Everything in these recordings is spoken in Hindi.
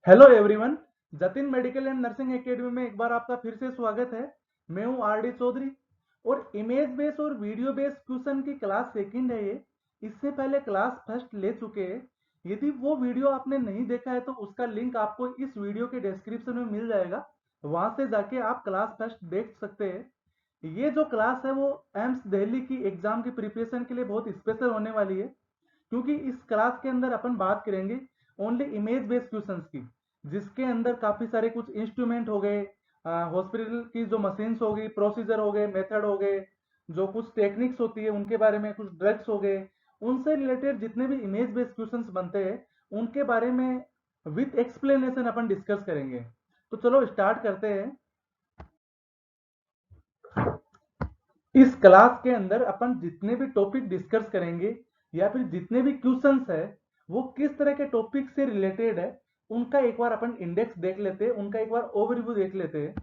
Hello everyone. Jatin medical and nursing academy में एक बार आपका फिर से स्वागत है। मैं हूं आरडी चौधरी और इमेज बेस और वीडियो बेस क्वेश्चन की क्लास सेकंड है ये। इससे पहले क्लास फर्स्ट ले चुके हैं। यदि वो वीडियो आपने नहीं देखा है तो उसका लिंक आपको इस वीडियो के डिस्क्रिप्शन में मिल जाएगा, वहां से जाके आप क्लास फर्स्ट देख सकते हैं। ये जो क्लास है वो एम्स दिल्ली की एग्जाम की प्रिपरेशन के लिए बहुत स्पेशल होने वाली है, क्योंकि इस क्लास के अंदर अपन बात करेंगे ओनली इमेज बेस्ड क्वेश्चंस की, जिसके अंदर काफी सारे कुछ इंस्ट्रूमेंट हो गए, हॉस्पिटल की जो मशीन्स हो गई, प्रोसीजर हो गए, मेथड हो गए, जो कुछ टेक्निक्स होती है उनके बारे में, कुछ ड्रग्स हो गए, उनसे रिलेटेड जितने भी इमेज बेस्ड क्वेश्चंस बनते हैं उनके बारे में विथ एक्सप्लेनेशन अपन डिस्कस करेंगे। तो चलो स्टार्ट करते हैं। इस क्लास के अंदर अपन जितने भी टॉपिक डिस्कस करेंगे या फिर जितने भी क्वेश्चंस है वो किस तरह के टॉपिक से रिलेटेड है, उनका एक बार अपन इंडेक्स देख लेते हैं, उनका एक बार ओवरव्यू देख लेते हैं।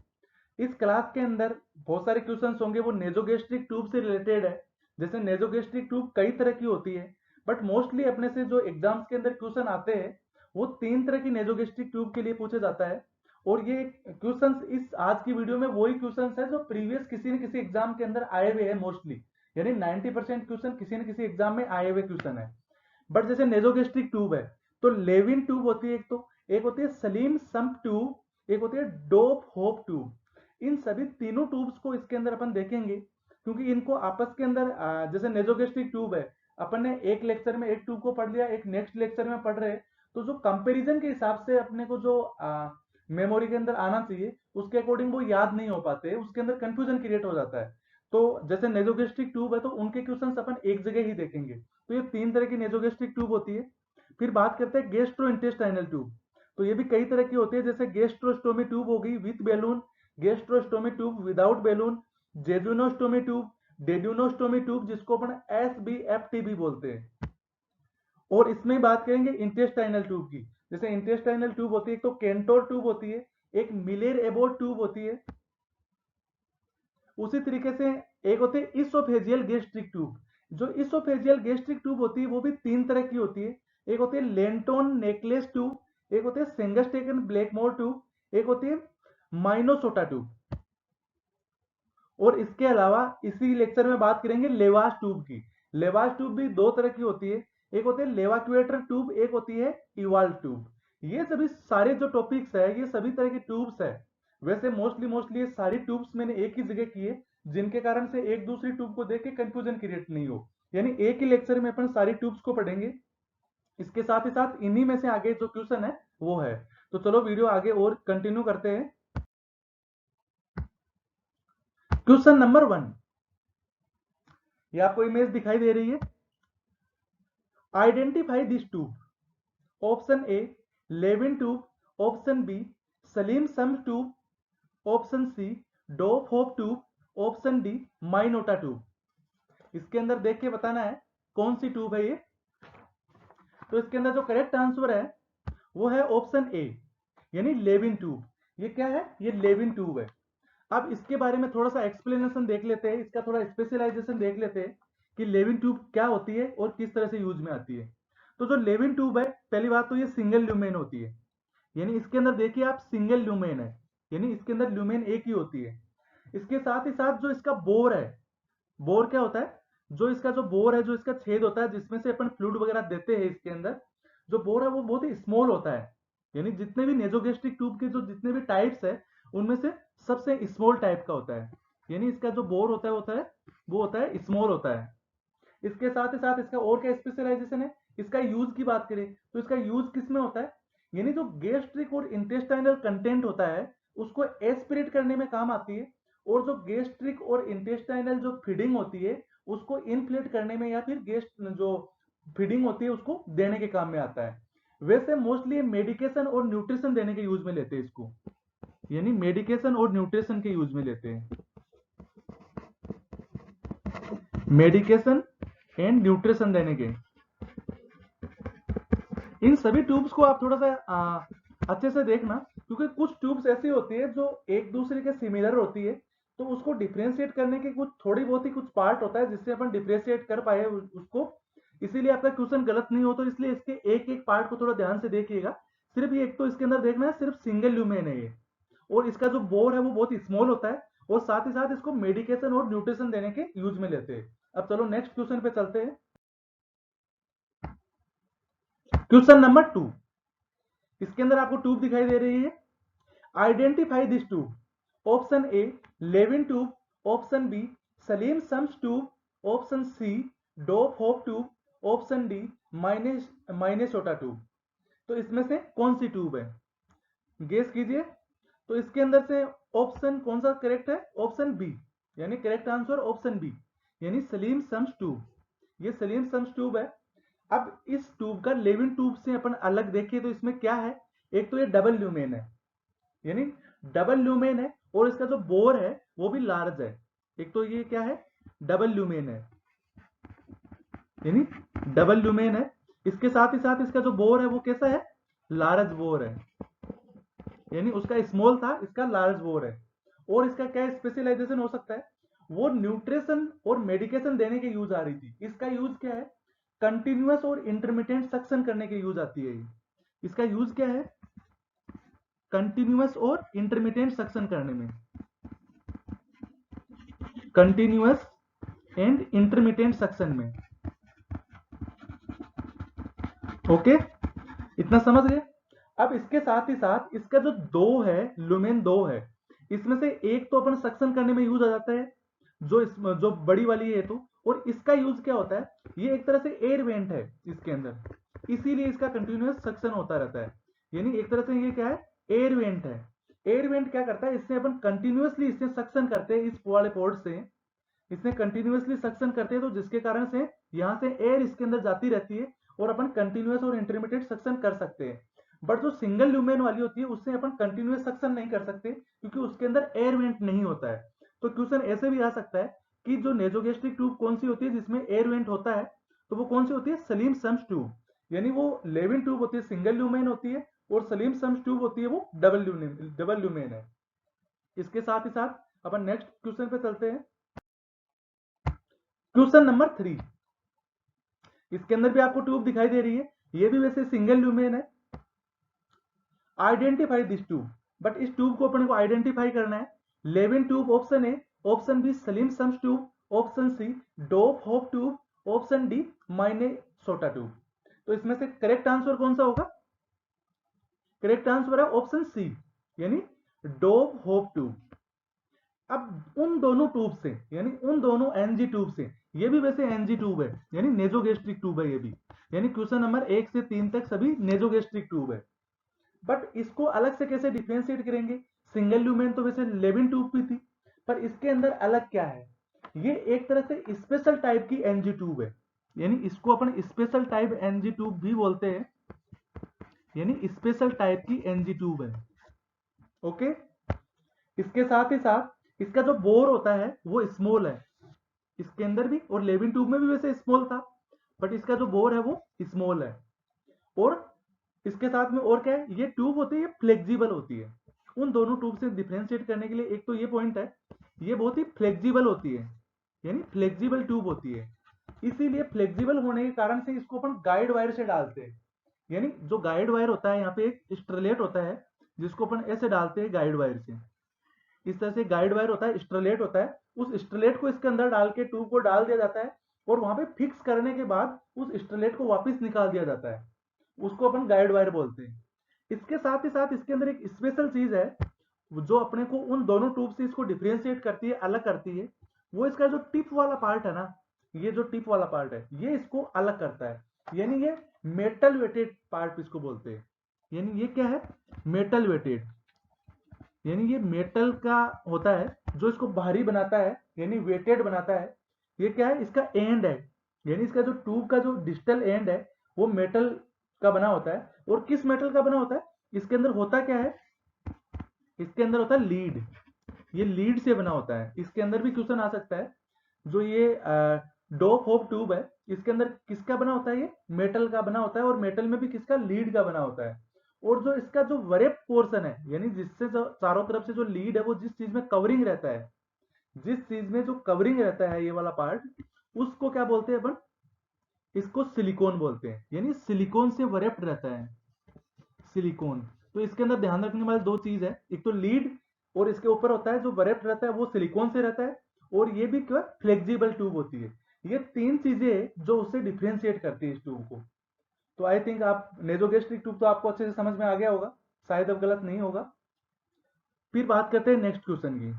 इस क्लास के अंदर बहुत सारे क्वेश्चंस होंगे वो नेजोगेस्ट्रिक ट्यूब से रिलेटेड है। जैसे नेजोगेस्ट्रिक ट्यूब कई तरह की होती है, बट मोस्टली अपने से जो एग्जाम्स के अंदर क्वेश्चन आते हैं वो तीन तरह की नेजोगेस्ट्रिक ट्यूब के लिए पूछा जाता है। और ये क्वेश्चंस इस आज की वीडियो में वही क्वेश्चंस है जो प्रीवियस किसी न किसी एग्जाम के अंदर आए हुए हैं मोस्टली, यानी 90% क्वेश्चन किसी न किसी एग्जाम में आए हुए क्वेश्चन है। बट जैसे नेजोगेस्ट्रिक ट्यूब है तो लेविन ट्यूब होती है, एक होती है सलीम सम्प ट्यूब, एक होती है डोप होप ट्यूब। इन सभी तीनों ट्यूब्स को इसके अंदर अपन देखेंगे, क्योंकि इनको आपस के अंदर जैसे नेजोगेस्ट्रिक ट्यूब है, अपन ने एक लेक्चर में एक ट्यूब को पढ़ लिया, एक नेक्स्ट लेक्चर में पढ़ रहे हैं, तो जो कंपैरिजन के हिसाब से अपने को जो मेमोरी के अंदर आना चाहिए उसके अकॉर्डिंग वो याद नहीं हो पाते, उसके अंदर कंफ्यूजन क्रिएट हो जाता है। तो जैसे नेजोगेस्ट्रिक ट्यूब है तो उनके क्वेश्चंस अपन एक जगह ही देखेंगे। तो ये तीन तरह की नेजोगेस्ट्रिक ट्यूब होती है। फिर बात करते हैं गेस्ट्रो इंटेस्टाइनल ट्यूब। तो ये भी कई तरह की होती है, जैसे गेस्ट्रोस्टोमी ट्यूब हो गई with balloon, gastrostomy tube without balloon, jejunostomy tube, duodenostomy tube जिसको अपन SBFT भी बोलते हैं। और इसमें बात करेंगे इंटेस्टाइनल ट्यूब की। जैसे इंटेस्टाइनल ट्यूब होती है, एक तो केंटोर ट्यूब होती है, एक मिलेर एबोट ट्यूब होती है। उसी तरीके से एक होती है इसोफेजियल गैस्ट्रिक ट्यूब। जो इसोफेजियल गैस्ट्रिक ट्यूब होती है वो भी तीन तरह की होती है। एक होती है लेंटोन नेकलेस ट्यूब, एक होती है सेंगस्टेकन ब्लैकमोर ट्यूब, एक होती है माइनोसोटा ट्यूब। और इसके अलावा इसी लेक्चर में बात करेंगे लेवास ट्यूब की। लेवास ट्यूब भी दो तरह की होती है, एक होती है लेवाक्यूएटर ट्यूब, एक होती है इवाल ट्यूब। ये सभी सारे जो टॉपिक्स है ये सभी तरह की ट्यूब्स है। वैसे मोस्टली ये सारी ट्यूब्स मैंने एक ही जगह की है, जिनके कारण से एक दूसरी ट्यूब को देख के कंफ्यूजन क्रिएट नहीं हो, यानी एक ही लेक्चर में अपन सारी ट्यूब्स को पढ़ेंगे। इसके साथ ही साथ इन्हीं में से आगे जो क्वेश्चन है वो है। तो चलो वीडियो आगे और कंटिन्यू करते हैं। क्वेश्चन नंबर 1, ये आपको इमेज दिखाई दे रही है। Identify this tube. Option A Levin tube, option B Salem sump tube, option C Dobhoff tube, option D Minnesota tube. इसके अंदर देख के बताना है कौन सी ट्यूब है ये। तो इसके अंदर जो करेक्ट आंसर है वो है ऑप्शन ए, यानी लेविन ट्यूब। ये क्या है? ये लेविन ट्यूब है। अब इसके बारे में थोड़ा सा एक्सप्लेनेशन देख लेते हैं, इसका थोड़ा स्पेशलाइजेशन देख लेते हैं कि लेविन ट्यूब क्या होती है और किस तरह से यूज में आती है। तो जो लेविन ट्यूब है, पहली बात तो ये सिंगल ल्यूमेन होती है, यानी इसके अंदर देखिए आप सिंगल ल्यूमेन है, यानी इसके अंदर ल्यूमेन एक ही होती है। इसके साथ ही साथ जो इसका बोर है, बोर क्या होता है? जो इसका जो बोर है, जो इसका छेद होता है जिसमें से अपन फ्लूइड वगैरह देते हैं, इसके अंदर जो बोर है वो बहुत ही स्मॉल होता है। यानी जितने भी नेजोगेस्ट्रिक ट्यूब के जो जितने भी टाइप्स है उनमें से सबसे स्मॉल टाइप का होता है, यानी इसका जो बोर होता है वो होता है स्मॉल होता है। इसके साथ ही साथ इसका और क्या स्पेशलाइजेशन है, इसका यूज की बात करें तो इसका यूज किस में होता है, यानी जो गैस्ट्रिक और इंटेस्टाइनल कंटेंट होता है उसको एस्पिरेट करने में काम आती है, और जो गैस्ट्रिक और इंटेस्टाइनल जो फीडिंग होती है उसको इनफ्लेट करने में, या फिर गेस्ट जो फीडिंग होती है उसको देने के काम में आता है। वैसे मोस्टली मेडिकेशन और न्यूट्रिशन देने के यूज में लेते हैं इसको, यानी मेडिकेशन और न्यूट्रिशन के यूज में लेते हैं, मेडिकेशन एंड न्यूट्रिशन देने के। इन सभी ट्यूब्स को आप थोड़ा सा अच्छे से देखना, क्योंकि कुछ ट्यूब्स ऐसी होती है जो एक दूसरे के सिमिलर होती है, तो उसको डिफ्रेंशिएट करने के कुछ थोड़ी बहुत ही कुछ पार्ट होता है जिससे अपन डिफ्रेंशिएट कर पाए उसको। इसीलिए आपका क्वेश्चन गलत नहीं हो, तो इसलिए इसके एक एक पार्ट को थोड़ा ध्यान से देखिएगा। सिर्फ ये एक तो इसके अंदर देखना है, सिर्फ सिंगल ल्यूमेन है ये, और इसका जो बोर है वो बहुत स्मॉल होता है, और साथ ही साथ इसको मेडिकेशन और न्यूट्रिशन देने के यूज में लेते हैं। अब चलो नेक्स्ट क्वेश्चन पे चलते हैं। क्वेश्चन नंबर 2, इसके अंदर आपको ट्यूब दिखाई दे रही है। Identify this tube. Option A Levin tube, option B Salem sump tube, option C Dobhoff tube, option D Minnesota tube. तो इसमें से कौन सी ट्यूब है, गेस कीजिए। तो इसके अंदर से ऑप्शन कौन सा करेक्ट है, ऑप्शन बी, यानी करेक्ट आंसर ऑप्शन बी, यानी सलीम सम्स ट्यूब। ये सलीम सम्स ट्यूब है। अब इस ट्यूब का लेविन ट्यूब से अपन अलग देखें तो इसमें क्या है, एक तो ये डबल ल्यूमेन है, यानी डबल ल्यूमेन है, और इसका जो बोर है वो भी लार्ज है। एक तो ये क्या है, डबल ल्यूमेन है, यानी डबल ल्यूमेन है। इसके साथ ही साथ इसका जो बोर है वो कैसा है, लार्ज बोर है, यानी उसका स्मॉल था, इसका लार्ज बोर है। और इसका क्या स्पेशलाइजेशन हो सकता है, वो न्यूट्रिशन और मेडिकेशन देने के यूज आ रही थी। इसका यूज क्या है, कंटिन्यूअस और इंटरमीडिएट सक्शन करने के यूज आती है। इसका यूज क्या है, कंटिन्यूअस और इंटरमीडिएट सक्शन करने में, कंटिन्यूअस एंड इंटरमीडिएट सक्शन में। ओके, इतना समझ गए। अब इसके साथ ही साथ इसका जो दो है, लुमेन दो है, इसमें से एक तो अपन सक्शन करने में यूज आ जाता है, जो बड़ी वाली है। तो और इसका यूज क्या होता है, ये एक तरह से एयर वेंट है इसके अंदर, इसीलिए इसका कंटिन्यूअस सक्शन होता रहता है। यानी एक तरह से ये क्या है, एयर वेंट है। एयर वेंट क्या करता है, इससे अपन कंटिन्यूअसली इससे सक्शन करते हैं, इस वाले पोर्ट से इसने कंटिन्यूअसली सक्शन करते हैं, तो जिसके कारण से यहाँ से एयर इसके अंदर जाती रहती है, और अपन कंटिन्यूअस और इंटरमीडिएट सक्शन कर सकते हैं। बट जो सिंगल ल्यूमेन वाली होती है उससे अपन कंटिन्यूअस सक्शन नहीं कर सकते, क्योंकि उसके अंदर एयर वेंट नहीं होता है। तो क्वेश्चन ऐसे भी आ सकता है कि जो नेजोगेस्ट्रिक ट्यूब कौन सी होती है जिसमें एयर वेंट होता है, तो वो कौन सी होती है, सलीम सम्स ट्यूब। यानी वो लेविन ट्यूब होती है, सिंगल ल्यूमेन होती है, और सलीम सम्स ट्यूब होती है वो डबल ल्यूमेन है। इसके साथ ही साथ अपन नेक्स्ट क्वेश्चन पे चलते हैं। क्वेश्चन नंबर 3, इसके अंदर भी आपको ट्यूब दिखाई दे रही है, ये भी वैसे सिंगल ल्यूमेन है। आइडेंटिफाई दिस ट्यूब, बट इस ट्यूब को अपने को आइडेंटिफाई करना है। Levin tube option A, option B Salem sump tube, option C Dobhoff tube, option D Minnesota tube. तो इसमें से करेक्ट आंसर कौन सा होगा, करेक्ट आंसर है ऑप्शन सी, यानी डोप होप ट्यूब। अब उन दोनों ट्यूब से, यानी उन दोनों एनजी ट्यूब से, ये भी वैसे एनजी ट्यूब है, यानी नेजोगेस्ट्रिक ट्यूब है ये भी, यानी क्वेश्चन नंबर 1 से 3 तक सभी नेजोगेस्ट्रिक ट्यूब है। बट इसको अलग से कैसे डिफ्रेंशिएट करेंगे, सिंगल ल्यूमेन तो वैसे लेविन ट्यूब भी थी, पर इसके अंदर अलग क्या है, ये एक तरह से स्पेशल टाइप की एनजी ट्यूब है, यानी इसको अपन स्पेशल टाइप एनजी ट्यूब भी बोलते हैं, यानी स्पेशल टाइप की एनजी ट्यूब है। ओके, इसके साथ ही साथ इसका जो बोर होता है वो स्मॉल है, इसके अंदर भी, और लेविन ट्यूब में भी वैसे स्मॉल था, बट इसका जो बोर है वो स्मॉल है। और इसके साथ में और क्या है, ये ट्यूब होती है फ्लेक्सिबल होती है। उन दोनों ट्यूब से डिफरेंशिएट करने के लिए एक तो ये पॉइंट है, ये बहुत ही फ्लेक्सिबल होती है, यानी फ्लेक्सिबल ट्यूब होती है। इसीलिए फ्लेक्सिबल होने के कारण से इसको अपन गाइड वायर से डालते हैं, यानी जो गाइड वायर होता है, यहाँ पे एक स्ट्रेलेट होता है जिसको अपन ऐसे डालते हैं गाइड वायर से। इस तरह से गाइड वायर होता है, स्ट्रेलेट होता है, उस स्ट्रेलेट को इसके अंदर डाल के ट्यूब को डाल दिया जाता है, और वहां पे फिक्स करने के बाद उस स्ट्रेलेट को वापस निकाल दिया जाता है, उसको अपन गाइड वायर बोलते हैं। इसके साथ ही साथ इसके अंदर एक स्पेशल चीज है जो अपने को उन दोनों ट्यूब से इसको डिफरेंशिएट करती है, अलग करती है। वो इसका जो टिप वाला पार्ट है ना, ये जो टिप वाला पार्ट है ये इसको अलग करता है, यानी ये मेटल वेटेड पार्ट इसको बोलते हैं। यानी ये क्या है, मेटल वेटेड, यानी ये मेटल का होता है जो इसको भारी बनाता है, यानी वेटेड बनाता है। ये क्या है, इसका एंड है, यानी इसका जो ट्यूब का जो डिस्टल एंड है वो मेटल का बना होता है। और किस मेटल का बना होता है, इसके अंदर होता क्या है, इसके अंदर होता है लीड, ये लीड से बना होता है। इसके अंदर भी क्वेश्चन आ सकता है, जो ये डोप होप ट्यूब है इसके अंदर किसका बना होता है, ये मेटल का बना होता है, और मेटल में भी किसका, लीड का बना होता है। और जो इसका जो वरेप पोर्शन है, यानी जिससे जो चारों तरफ से जो लीड है, वो जिस चीज में कवरिंग रहता है, जिस चीज में जो कवरिंग रहता है ये वाला पार्ट, उसको क्या बोलते हैं अपन, इसको सिलिकॉन बोलते हैं, यानी सिलिकॉन से वरेप्ड रहता है, सिलिकॉन। तो इसके अंदर ध्यान रखने वाली दो चीज है, एक तो लीड और इसके ऊपर होता है जो बरेप्ट रहता है वो सिलिकॉन से रहता है, और ये भी क्या फ्लेक्सिबल ट्यूब होती है। ये तीन चीजें जो उससे डिफ्रेंशिएट करती है इस ट्यूब को। तो आई थिंक आप नेजोगेस्ट्रिक ट्यूब तो आपको अच्छे से समझ में आ गया होगा, शायद अब गलत नहीं होगा। फिर बात करते हैं नेक्स्ट क्वेश्चन की।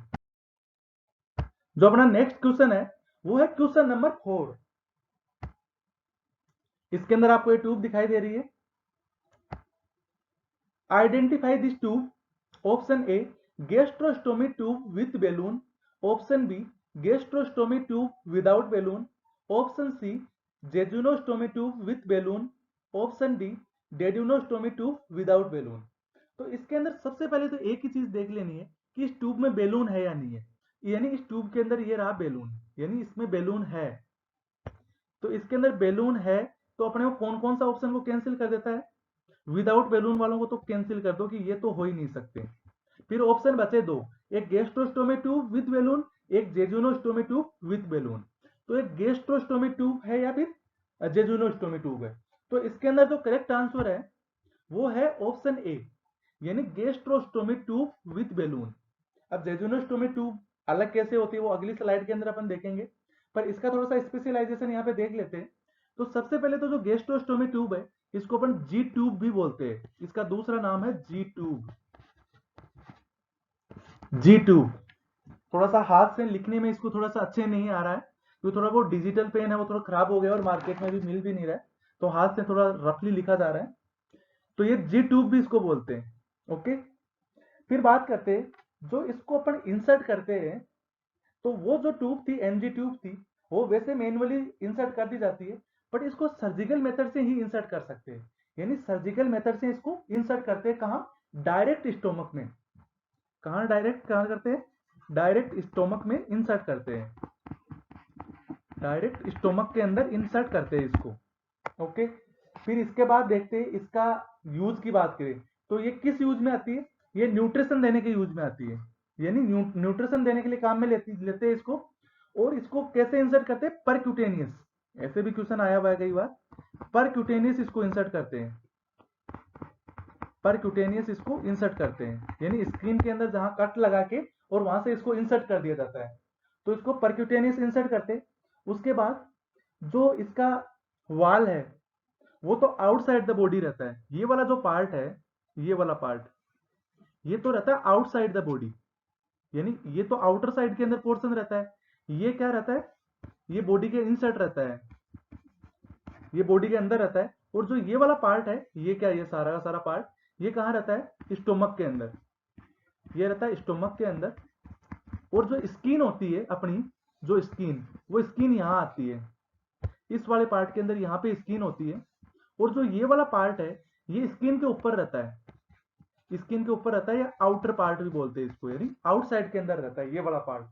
जो अपना नेक्स्ट क्वेश्चन है वो है क्वेश्चन नंबर 4। इसके अंदर आपको ये ट्यूब दिखाई दे रही है। Identify this tube. Option A gastrostomy tube with balloon, option B gastrostomy tube without balloon, option C jejunostomy tube with balloon, option D duodenostomy tube without balloon. तो इसके अंदर सबसे पहले तो एक ही चीज देख लेनी है कि इस ट्यूब में बैलून है या नहीं है। यानी इस ट्यूब के अंदर ये रहा बैलून, यानी इसमें बैलून है। तो इसके अंदर बैलून है तो अपने को कौन कौन सा ऑप्शन को कैंसिल कर देता है, विदाउट बैलून वालों को तो कैंसिल कर दो कि ये तो हो ही नहीं सकते। फिर ऑप्शन बचे दो, एक गैस्ट्रोस्टोमी ट्यूब विद बैलून, एक जेजुनोस्टोमी ट्यूब विद बैलून। तो एक गैस्ट्रोस्टोमी ट्यूब है या फिर जेजुनोस्टोमी ट्यूब है। तो इसके अंदर जो करेक्ट आंसर है वो है ऑप्शन ए, यानी गैस्ट्रोस्टोमी ट्यूब विद बैलून। अब जेजुनोस्टोमी ट्यूब अलग कैसे होती है वो अगली स्लाइड के अंदर अपन देखेंगे, पर इसका थोड़ा सा स्पेशलाइजेशन यहाँ पे देख लेते हैं। तो सबसे पहले तो जो गैस्ट्रोस्टोमी ट्यूब है इसको अपन जी ट्यूब भी बोलते हैं, इसका दूसरा नाम है जी ट्यूब। जी ट्यूब थोड़ा सा हाथ से लिखने में इसको थोड़ा सा अच्छे नहीं आ रहा है, क्योंकि थोड़ा वो डिजिटल पेन है वो थोड़ा खराब हो गया और मार्केट में भी मिल भी नहीं रहा है, तो हाथ से थोड़ा रफली लिखा जा रहा है। तो ये जी ट्यूब भी इसको बोलते हैं। ओके, फिर बात करते हैं जो इसको अपन इंसर्ट करते हैं। तो वो जो ट्यूब थी एनजी ट्यूब थी, वो वैसे मैनुअली इंसर्ट कर दी जाती है, बट इसको सर्जिकल मेथड से ही इंसर्ट कर सकते हैं। यानी सर्जिकल मेथड से इसको इंसर्ट करते हैं कहाँ, डायरेक्ट स्टोमक में। कहाँ डायरेक्ट, कहाँ करते हैं, डायरेक्ट स्टोमक में इंसर्ट करते हैं, डायरेक्ट स्टोमक के अंदर इंसर्ट करते हैं इसको। ओके, फिर इसके बाद देखते हैं इसका यूज की बात करें तो ये किस यूज में आती है, ये न्यूट्रिशन देने के यूज में आती है। यानी न्यूट्रिशन देने के लिए काम में लेते हैं इसको। और इसको कैसे इंसर्ट करते हैं, परक्यूटेनियस, ऐसे भी क्वेश्चन आया हुआ है कई बार, परक्यूटेनियस इसको इंसर्ट करते हैं, परक्यूटेनियस इसको इंसर्ट करते हैं। यानी स्किन के अंदर जहां कट लगा के और वहां से इसको इंसर्ट कर दिया जाता है, तो इसको परक्यूटेनियस इंसर्ट करते हैं। उसके बाद जो इसका वाल है वो तो आउटसाइड द बॉडी रहता है, ये वाला जो पार्ट है, ये वाला पार्ट ये तो रहता है आउटसाइड द बॉडी, यानी ये तो आउटर साइड के अंदर पोर्शन रहता है। ये क्या रहता है, ये बॉडी के इनसाइड रहता है, ये बॉडी के अंदर रहता है। और जो ये वाला पार्ट है, ये क्या, ये सारा का सारा पार्ट ये कहाँ रहता है, स्टोमक के अंदर, ये रहता है स्टोमक के अंदर। और जो स्किन होती है अपनी, जो स्किन, वो स्किन यहाँ आती है, इस वाले पार्ट के अंदर यहाँ पे स्किन होती है। और जो ये वाला पार्ट है ये स्किन के ऊपर रहता है, स्किन के ऊपर रहता है, या आउटर पार्ट भी बोलते हैं इसको, यानी आउटसाइड के अंदर रहता है ये वाला पार्ट।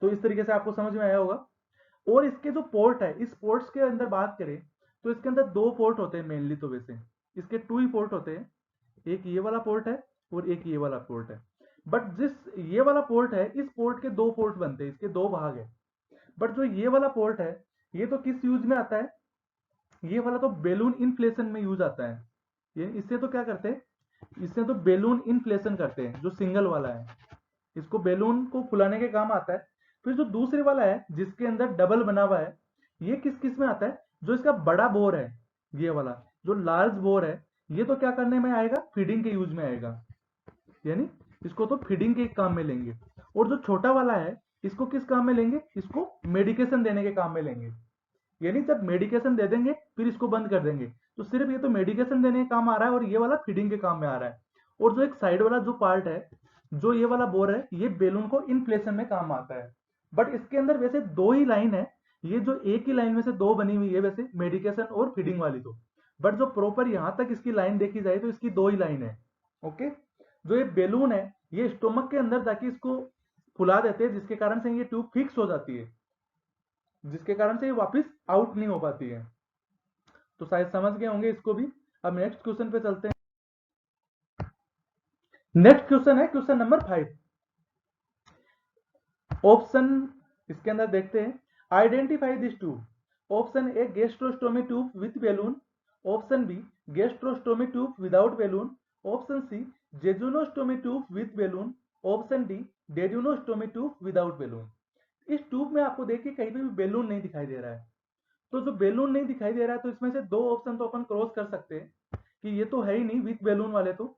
तो इस तरीके से आपको समझ में आया होगा। और इसके जो पोर्ट है, इस पोर्ट्स के अंदर बात करें तो इसके अंदर दो पोर्ट होते हैं मेनली, तो वैसे इसके टू ही पोर्ट होते हैं, एक ये वाला पोर्ट है और एक ये वाला पोर्ट है। बट जिस ये वाला पोर्ट है, इस पोर्ट के दो पोर्ट बनते हैं, इसके दो भाग है। बट जो ये वाला पोर्ट है ये तो किस यूज में आता है, ये वाला तो बैलून इन्फ्लेशन में यूज आता है। ये इससे तो क्या करते हैं, इससे तो बैलून इन्फ्लेशन करते हैं, जो सिंगल वाला है इसको बैलून को फुलाने के काम आता है। फिर जो दूसरे वाला है जिसके अंदर डबल बना हुआ है, ये किस किस में आता है, जो इसका बड़ा बोर है, ये वाला जो लार्ज बोर है, ये तो क्या करने में आएगा, फीडिंग के यूज में आएगा, यानी इसको तो फीडिंग के काम में लेंगे। और जो छोटा वाला है इसको किस काम में लेंगे, इसको मेडिकेशन देने के काम में लेंगे। यानी जब मेडिकेशन दे देंगे फिर इसको बंद कर देंगे, तो सिर्फ ये तो मेडिकेशन देने के काम आ रहा है और ये वाला फीडिंग के काम में आ रहा है। और जो एक साइड वाला जो पार्ट है, जो ये वाला बोर है, ये बैलून को इन्फ्लेशन में काम आता है। बट इसके अंदर वैसे दो ही लाइन है, ये जो एक ही लाइन में से दो बनी हुई है वैसे, मेडिकेशन और फीडिंग वाली तो, बट जो प्रॉपर यहां तक इसकी लाइन देखी जाए तो इसकी दो ही लाइन है। ओके, जो ये बैलून है ये स्टोमक के अंदर जाके इसको फुला देते हैं, जिसके कारण से ये ट्यूब फिक्स हो जाती है, जिसके कारण से ये वापस आउट नहीं हो पाती है। तो शायद समझ गए होंगे इसको भी। अब नेक्स्ट क्वेश्चन पे चलते हैं। नेक्स्ट क्वेश्चन है क्वेश्चन नंबर 5। ऑप्शन इसके अंदर देखते हैं, identify this tube. Option A gastrostomy tube with balloon, option B gastrostomy tube without balloon, option C jejunostomy tube with balloon, option D duodenostomy tube without balloon. इस ट्यूब में आपको देखिए कहीं पे भी बेलून नहीं दिखाई दे रहा है, तो जो बेलून नहीं दिखाई दे रहा है तो इसमें से दो ऑप्शन तो अपन क्रॉस कर सकते हैं कि ये तो है ही नहीं विथ बेलून वाले, तो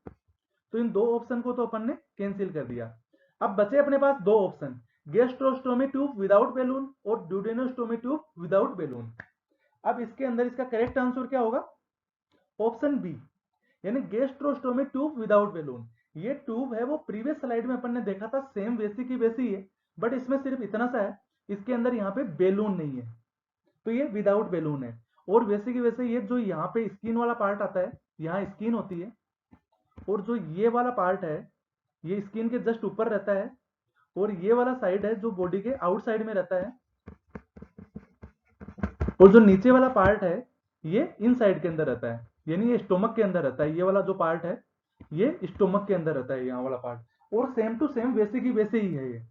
इन दो ऑप्शन को तो अपन ने कैंसिल कर दिया। अब बचे अपने पास दो option, gastrostomy tube without balloon और ड्यूडेनोस्टोमी ट्यूब विदाउट बेलून। अब इसके अंदर इसका करेक्ट आंसर क्या होगा? ऑप्शन बी, यानी गैस्ट्रोस्टोमी ट्यूब विदाउट बेलून। ये ट्यूब है वो प्रीवियस स्लाइड में अपन ने देखा था, सेम वैसी की वैसी है, बट इसमें सिर्फ इतना सा है, इसके अंदर यहाँ पे बेलून नहीं है, तो ये विदाउट बेलून है। और वैसे की वैसे ये जो यहाँ पे स्किन वाला पार्ट आता है, यहाँ स्किन होती है, और जो ये वाला पार्ट है ये स्किन के जस्ट ऊपर रहता है, और ये वाला साइड है जो बॉडी के आउटसाइड में रहता है, और जो नीचे वाला पार्ट है ये इन साइड के अंदर रहता है, यानी ये स्टोमक के अंदर रहता है। ये वाला जो पार्ट है ये स्टोमक के अंदर रहता है, यहाँ वाला पार्ट, और सेम टू सेम वैसे की वैसे ही है ये।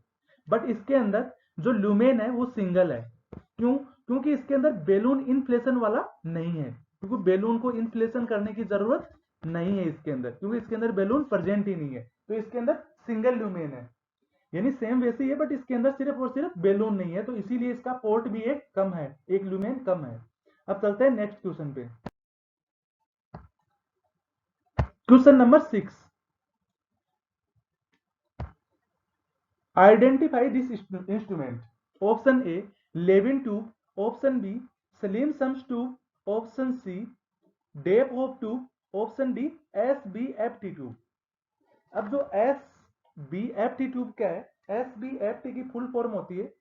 बट इसके अंदर जो ल्यूमेन है वो सिंगल है। क्यों? क्योंकि इसके अंदर बेलून इन्फ्लेशन वाला नहीं है, क्योंकि बेलून को इन्फ्लेशन करने की जरूरत नहीं है इसके अंदर, क्योंकि इसके अंदर बेलून प्रेजेंट ही नहीं है, तो इसके अंदर सिंगल ल्यूमेन है, यानी सेम वैसे ही है, बट इसके अंदर सिर्फ और सिर्फ बेलून नहीं है, तो इसीलिए इसका पोर्ट भी एक कम है, एक ल्यूमेन कम है। अब चलते हैं नेक्स्ट क्वेश्चन पे। Question number 6, identify this instrument. Option A Levin tube, option B Salem sump tube, option C Dobhoff tube, option D SBFT tube. अब जो SBFT ट्यूब क्या है? SBFT की फुल फॉर्म होती है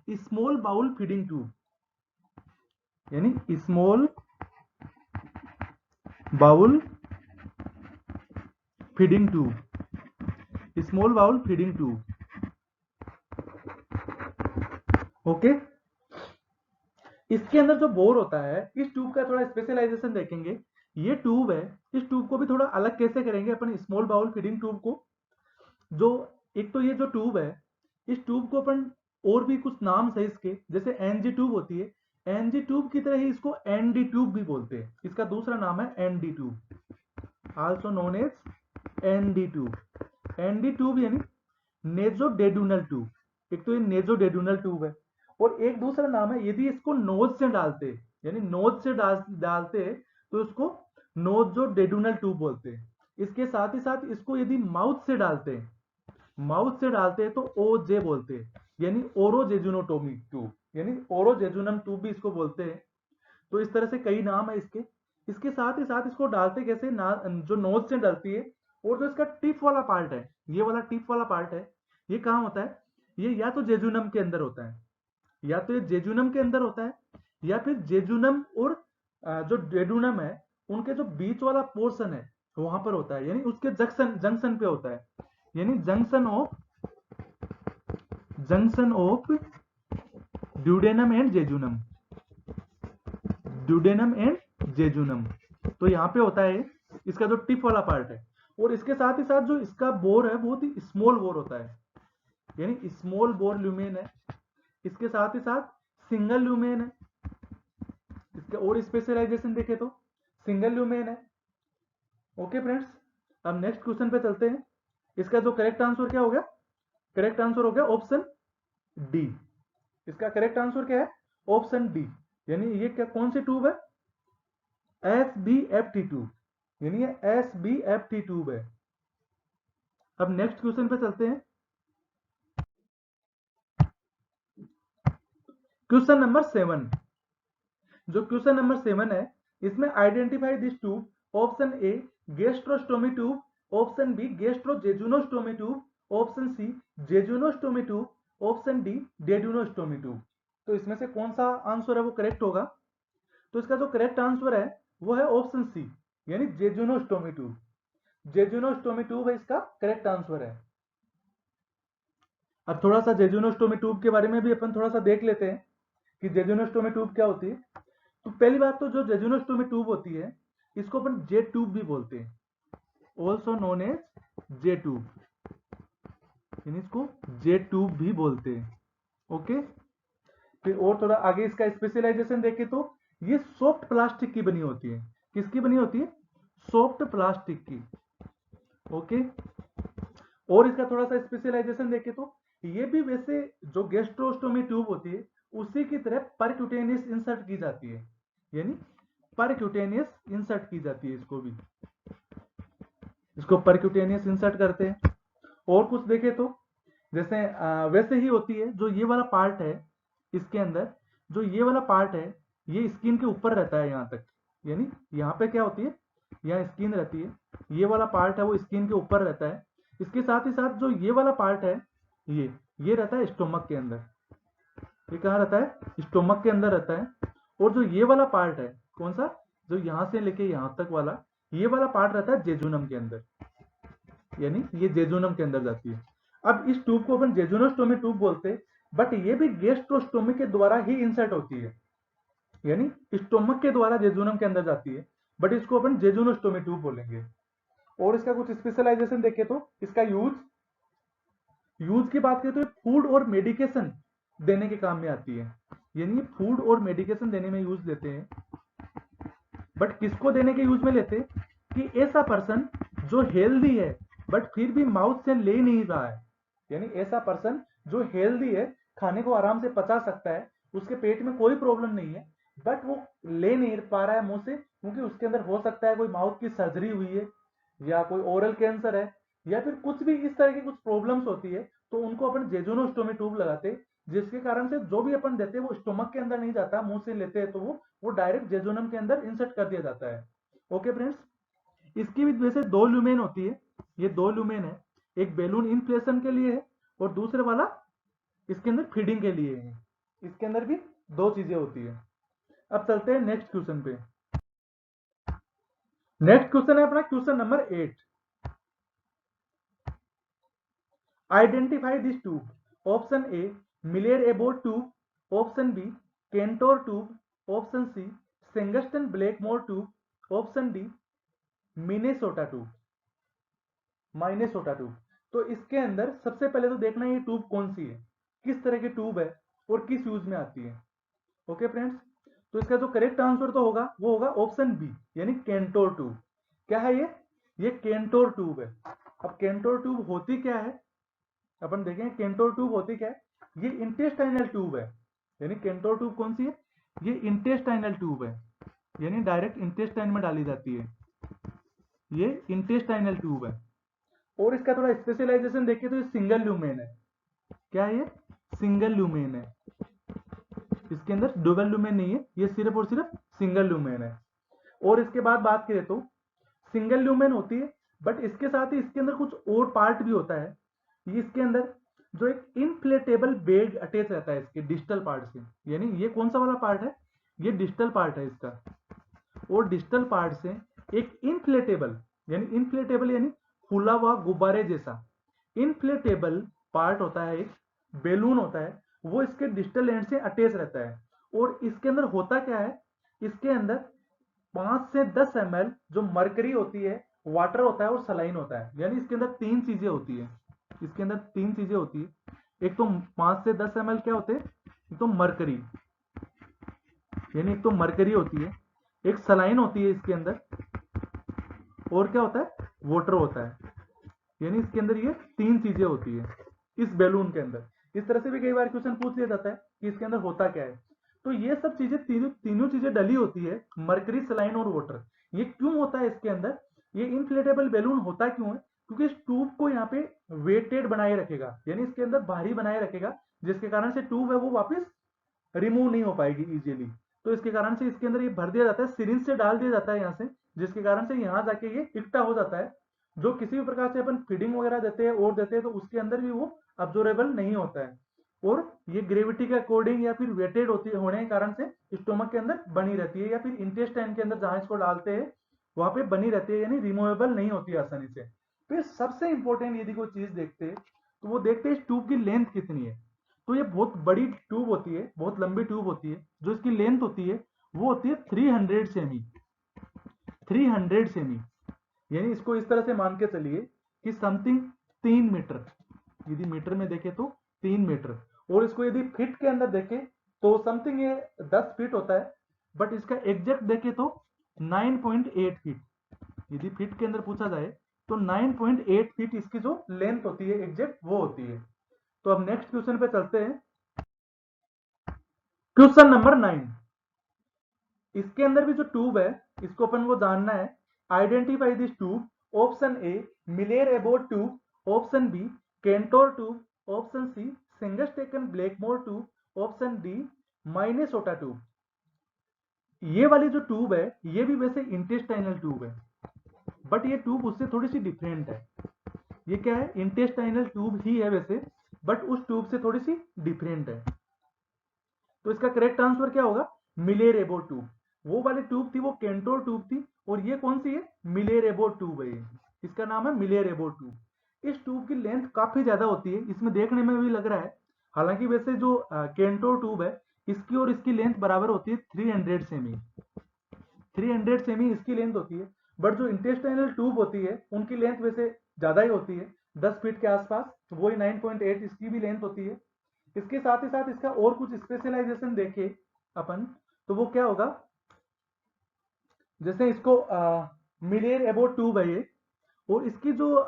स्मॉल बाउल फीडिंग ट्यूब, यानी small bowel feeding tube, small bowel feeding tube. Okay, इसके अंदर जो बोर होता है, इस ट्यूब का थोड़ा स्पेशलाइजेशन देखेंगे। ये ट्यूब है, इस ट्यूब को भी थोड़ा अलग कैसे करेंगे अपन स्मॉल बाउल फीडिंग ट्यूब को। जो एक तो ये जो ट्यूब है, इस ट्यूब को अपन और भी कुछ नाम है इसके, जैसे एनजी ट्यूब होती है, एनजी ट्यूब की तरह ही इसको एनडी ट्यूब भी बोलते हैं। इसका दूसरा नाम है ND tube, also known as ND tube. ND tube यानी नेजोडेड्यूनल ट्यूब, एक तो ये नेजोडेड्यूनल ट्यूब है, और एक दूसरा नाम है यदि इसको नोज से डालते, यानी नोज से डालते तो इसको नोजोडेड्यूनल ट्यूब बोलते हैं। इसके साथ ही साथ इसको यदि माउथ से डालते हैं, माउथ से डालते हैं तो ओजे बोलते हैं, यानी ओरोजेजुनोटोमी ट्यूब, यानी ओरोजेजुनम ट्यूब भी इसको बोलते हैं। तो इस तरह से कई नाम है इसके। इसके साथ ही साथ इसको डालते कैसे जो नोज से डालती है, और जो इसका टिप वाला पार्ट है, ये वाला टिप वाला पार्ट है, ये कहाँ होता है? ये या तो जेजुनम के अंदर होता है, या तो ये जेजुनम के अंदर होता है, या फिर जेजुनम और जो डेडुनम है उनके जो बीच वाला पोर्शन है वहां पर होता है, यानी उसके जंक्शन पे होता है, यानी junction of duodenum and jejunum, duodenum and jejunum. तो यहाँ पे होता है इसका जो टिप वाला पार्ट है, और इसके साथ ही साथ जो इसका बोर है बहुत ही स्मॉल बोर होता है, यानी स्मॉल बोर ल्यूमेन है। इसके साथ ही साथ सिंगल ल्यूमेन है, इसके और स्पेशलाइजेशन देखे तो सिंगल ल्यूमेन है। ओके फ्रेंड्स, अब नेक्स्ट क्वेश्चन पे चलते हैं। इसका जो करेक्ट आंसर क्या हो गया? करेक्ट आंसर हो गया ऑप्शन डी। इसका करेक्ट आंसर क्या है? ऑप्शन डी, यानी ये क्या कौन सी ट्यूब है? SBFT ट्यूब, यानी ये SBFT ट्यूब है। अब नेक्स्ट क्वेश्चन पे चलते हैं। क्वेश्चन नंबर 7, जो क्वेश्चन नंबर 7 है इसमें identify this tube. Option A gastrostomy tube, option B gastrojejunostomy tube, option C jejunostomy tube, option D duodenostomy tube. तो इसमें से कौन सा आंसर है वो करेक्ट होगा? तो इसका जो करेक्ट आंसर है वो है ऑप्शन सी, यानी जेजुनोस्टोमी ट्यूब। जेजुनोस्टोमी ट्यूब है इसका करेक्ट आंसर है। अब थोड़ा सा जेजुनोस्टोमी ट्यूब के बारे में भी अपन थोड़ा सा देख लेते हैं कि जेजुनोस्टोमी ट्यूब क्या होती है। तो पहली बात तो जो जेजुनोस्टोमी ट्यूब होती है इसको अपन जे ट्यूब भी बोलते हैं, ऑल्सो नोन एज जे ट्यूब, यानी इसको जे ट्यूब भी बोलते हैं। ओके, फिर और थोड़ा आगे इसका स्पेशलाइजेशन देखें तो ये सॉफ्ट प्लास्टिक की बनी होती है। किसकी बनी होती है? सॉफ्ट प्लास्टिक की। ओके। और इसका थोड़ा सा स्पेशलाइजेशन देखें तो ये भी वैसे जो गैस्ट्रोस्टोमी ट्यूब होती है उसी की तरह परक्यूटेनियस इंसर्ट की जाती है, यानी परक्यूटेनियस इंसर्ट की जाती है। इसको परक्यूटेनियस इंसर्ट करते हैं। और कुछ देखें तो जैसे वैसे ही होती है। जो ये वाला पार्ट है इसके अंदर, जो ये वाला पार्ट है ये स्किन के ऊपर रहता है यहाँ तक, यानी यहाँ पे क्या होती है, यहाँ स्किन रहती है, ये वाला पार्ट है वो स्किन के ऊपर रहता है। इसके साथ ही साथ जो ये वाला पार्ट है ये रहता है स्टोमक के अंदर। ये कहाँ रहता है, स्टोमक के अंदर रहता है। और जो ये वाला पार्ट है, कौन सा, जो यहाँ से लेके यहाँ तक वाला, ये वाला पार्ट रहता है जेजुनम के अंदर, यानी ये जेजुनम के अंदर जाती है। अब इस ट्यूब को अपन जेजुनोस्टोमी ट्यूब बोलते हैं, बट ये भी गैस्ट्रोस्टोमी के द्वारा ही इंसर्ट होती है, यानी स्टोमक के द्वारा जेजुनम के अंदर जाती है, बट इसको अपन जेजुनोस्टोमी ट्यूब बोलेंगे। और इसका कुछ स्पेशलाइजेशन देखें तो इसका यूज की बात करें तो फूड और मेडिकेशन देने के काम में आती है, यानी फूड और मेडिकेशन देने में यूज लेते हैं। बट किसको देने के यूज में लेते हैं कि ऐसा पर्सन जो हेल्दी है बट फिर भी माउथ से ले नहीं रहा है, यानी ऐसा पर्सन जो हेल्दी है, खाने को आराम से पचा सकता है, उसके पेट में कोई प्रॉब्लम नहीं है, बट वो ले नहीं पा रहा है मुंह से, क्योंकि उसके अंदर हो सकता है कोई माउथ की सर्जरी हुई है, या कोई ओरल कैंसर है, या फिर कुछ भी इस तरह की कुछ प्रॉब्लम्स होती है, तो उनको अपन जेजुनोस्टोमी ट्यूब लगाते, जिसके कारण से जो भी अपन देते हैं वो स्टोमक के अंदर नहीं जाता, मुंह से लेते हैं तो वो डायरेक्ट जेजुनम के अंदर इंसर्ट कर दिया जाता है। ओके फ्रेंड्स, इसकी भी वैसे दो लुमेन होती है, ये दो लुमेन है, एक बैलून इन्फ्लेशन के लिए है और दूसरे वाला इसके अंदर फीडिंग के लिए है। इसके अंदर भी दो चीजें होती है। अब चलते हैं नेक्स्ट क्वेश्चन पे। नेक्स्ट क्वेश्चन है अपना question number 8। Identify this tube. Option A Miller Abbott tube, option B Cantor tube, option C Sengstaken Blakemore tube, option D Minnesota tube, Minnesota tube. तो इसके अंदर सबसे पहले तो देखना ये ट्यूब कौन सी है, किस तरह की ट्यूब है और किस यूज में आती है। ओके फ्रेंड्स, तो इसका जो करेक्ट आंसर तो होगा वो होगा ऑप्शन बी, यानी केंटोर ट्यूब। क्या है ये केंटोर ट्यूब है। अब केंटोर ट्यूब होती क्या है, अपन देखें केंटोर ट्यूब होती क्या है। ये इंटेस्टाइनल ट्यूब है, यानी केंटोर ट्यूब कौन सी है, ये इंटेस्टाइनल ट्यूब है, यानी डायरेक्ट इंटेस्टाइन में डाली जाती है, ये इंटेस्टाइनल ट्यूब है। और इसका थोड़ा स्पेशलाइजेशन देखिए तो ये सिंगल ल्यूमेन है। क्या है ये, सिंगल ल्यूमेन है, इसके अंदर डबल ल्यूमेन नहीं है, ये सिर्फ और सिर्फ सिंगल ल्यूमेन है। और इसके बाद बात करें तो सिंगल ल्यूमेन होती है, बट इसके साथ ही इसके अंदर कुछ और पार्ट भी होता है। ये इसके अंदर जो एक इनफ्लेटेबल बेग अटैच रहता है इसके डिस्टल पार्ट से, यानी ये कौन सा वाला पार्ट है, ये डिस्टल पार्ट है इसका। और डिस्टल पार्ट से एक इनफ्लेटेबल यानी फूला हुआ गुब्बारे जैसा इनफ्लेटेबल पार्ट होता है, एक बेलून होता है, वो इसके डिस्टल एंड से अटैच रहता है। और इसके अंदर होता क्या है, इसके अंदर 5 से 10 ml जो मरकरी होती है, वाटर होता है और सलाइन होता है, यानी इसके अंदर तीन चीजें होती है। इसके अंदर तीन चीजें होती है, एक तो 5 से 10 ml क्या होते हैं, एक तो मरकरी, यानी एक तो मरकरी होती है, एक सलाइन होती है इसके अंदर, और क्या होता है, वाटर होता है, यानी इसके अंदर ये तीन चीजें होती है इस बैलून के अंदर। इस तरह से भी कई बार क्वेश्चन पूछ लिया जाता है कि इसके अंदर होता क्या है। तो ये सब चीजें तीनों चीजें डली होती है, मरकरी, सलाइन और वाटर। ये क्यों होता है इसके अंदर, ये इनफ्लेटेबल बैलून होता क्यों है, क्योंकि इस ट्यूब को यहाँ पे वेटेड बनाए रखेगा, यानी इसके अंदर भारी बनाए रखेगा, जिसके कारण से ट्यूब है वो वापस रिमूव नहीं हो पाएगी इजीली। तो इसके कारण से इसके अंदर ये भर दिया जाता है, सिरिंज से डाल दिया जाता है यहाँ से, जिसके कारण से यहाँ जाके ये इकट्ठा हो जाता है। जो किसी भी प्रकार से अपन फीडिंग वगैरह देते हैं और देते हैं तो उसके अंदर भी वो अब्जॉर्बेबल नहीं होता है, और ये ग्रेविटी के अकॉर्डिंग या फिर वेटेड होने के कारण से स्टोमक के अंदर बनी रहती है, या फिर इंटेस्टाइन के अंदर जहां इसको डालते हैं वहां पे बनी रहती है, यानी रिमूवेबल नहीं होती है आसानी से। फिर सबसे इंपॉर्टेंट यदि कोई चीज देखते हैं तो वो देखते हैं इस ट्यूब की लेंथ कितनी है। तो ये बहुत बड़ी ट्यूब होती है, बहुत लंबी ट्यूब होती है। जो इसकी लेंथ होती है वो होती है 300 सेमी, 300 सेमी, यानी इसको इस तरह से मान के चलिए कि समथिंग 3 मीटर, यदि मीटर में देखें तो 3 मीटर, और इसको यदि फीट के अंदर देखें तो समथिंग ये 10 फीट होता है, बट इसका एग्जैक्ट देखें तो 9.8 फीट, यदि फीट के अंदर पूछा जाए तो 9.8 फीट इसकी जो लेंथ होती है एग्जैक्ट वो होती है। तो अब नेक्स्ट क्वेश्चन पे चलते हैं। क्वेश्चन नंबर 9, इसके अंदर भी जो ट्यूब है इसको अपन वो जानना है। Identify this tube. Option A Miller Abbott tube, option B Cantor tube, option C Sengstaken Blakemore tube, option D Minnesota tube. ये वाली जो ट्यूब है ये भी वैसे इंटेस्टाइनल ट्यूब है, बट ये ट्यूब उससे थोड़ी सी डिफरेंट है। ये क्या है, इंटेस्टाइनल ट्यूब ही है वैसे, बट उस ट्यूब से थोड़ी सी डिफरेंट है। तो इसका करेक्ट आंसर क्या होगा, मिलेर एबोट ट्यूब। वो वाली ट्यूब थी वो केंटोर ट्यूब थी, और ये कौन सी है, मिलेर एबोट ट्यूब है। ये इसका नाम है मिलेर एबोट ट्यूब। इस ट्यूब की लेंथ काफी ज्यादा होती है, इसमें देखने में भी लग रहा है। हालांकि वैसे जो केंटोर ट्यूब है इसकी और इसकी लेंथ बराबर होती है 300 सेमी। 300 सेमी इसकी लेंथ होती है, बट जो इंटेस्टाइनल ट्यूब होती है उनकी लेंथ वैसे ज्यादा ही होती है, 10 फीट के आसपास। वही 9.8 इसकी भी लेंथ होती है। इसके साथ ही साथ इसका और कुछ स्पेशलाइजेशन देखे अपन, तो वो क्या होगा, जैसे इसको मिलेर एबोट ट्यूब है ये, और इसकी जो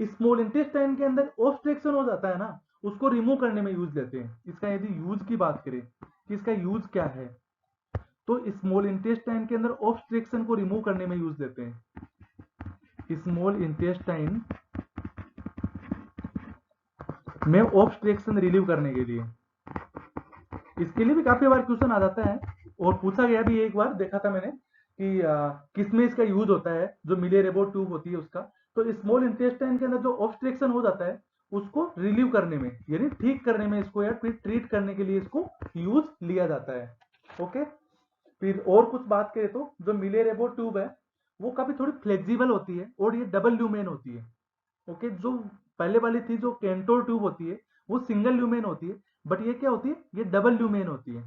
स्मॉल इंटेस्टाइन के अंदर ऑब्स्ट्रक्शन हो जाता है ना, उसको रिमूव करने में यूज लेते हैं। इसका यदि यूज की बात करें कि इसका यूज क्या है, तो स्मॉल इंटेस्टाइन के अंदर ऑब्स्ट्रक्शन को रिमूव करने में यूज लेते हैं। स्मॉल इंटेस्टाइन में ऑब्स्ट्रक्शन रिलीव करने के लिए। इसके लिए भी काफी बार क्वेश्चन आ जाता है, और पूछा गया भी एक बार, देखा था मैंने कि किसमें इसका यूज होता है, जो मिलेर एबोट ट्यूब होती है उसका। तो स्मॉल इंटेस्टाइन के अंदर जो ऑब्स्ट्रक्शन हो जाता है उसको रिलीव करने में, यानी ठीक करने में इसको, या फिर ट्रीट करने के लिए इसको यूज लिया जाता है। ओके। फिर और कुछ बात करें तो जो मिलेर एबोट ट्यूब है वो काफी थोड़ी फ्लेक्सिबल होती है, और ये डबल ल्यूमेन होती है। ओके। जो पहले वाली थी जो केंटोर ट्यूब होती है वो सिंगल ल्यूमेन होती है, बट ये क्या होती है, ये डबल ल्यूमेन होती है।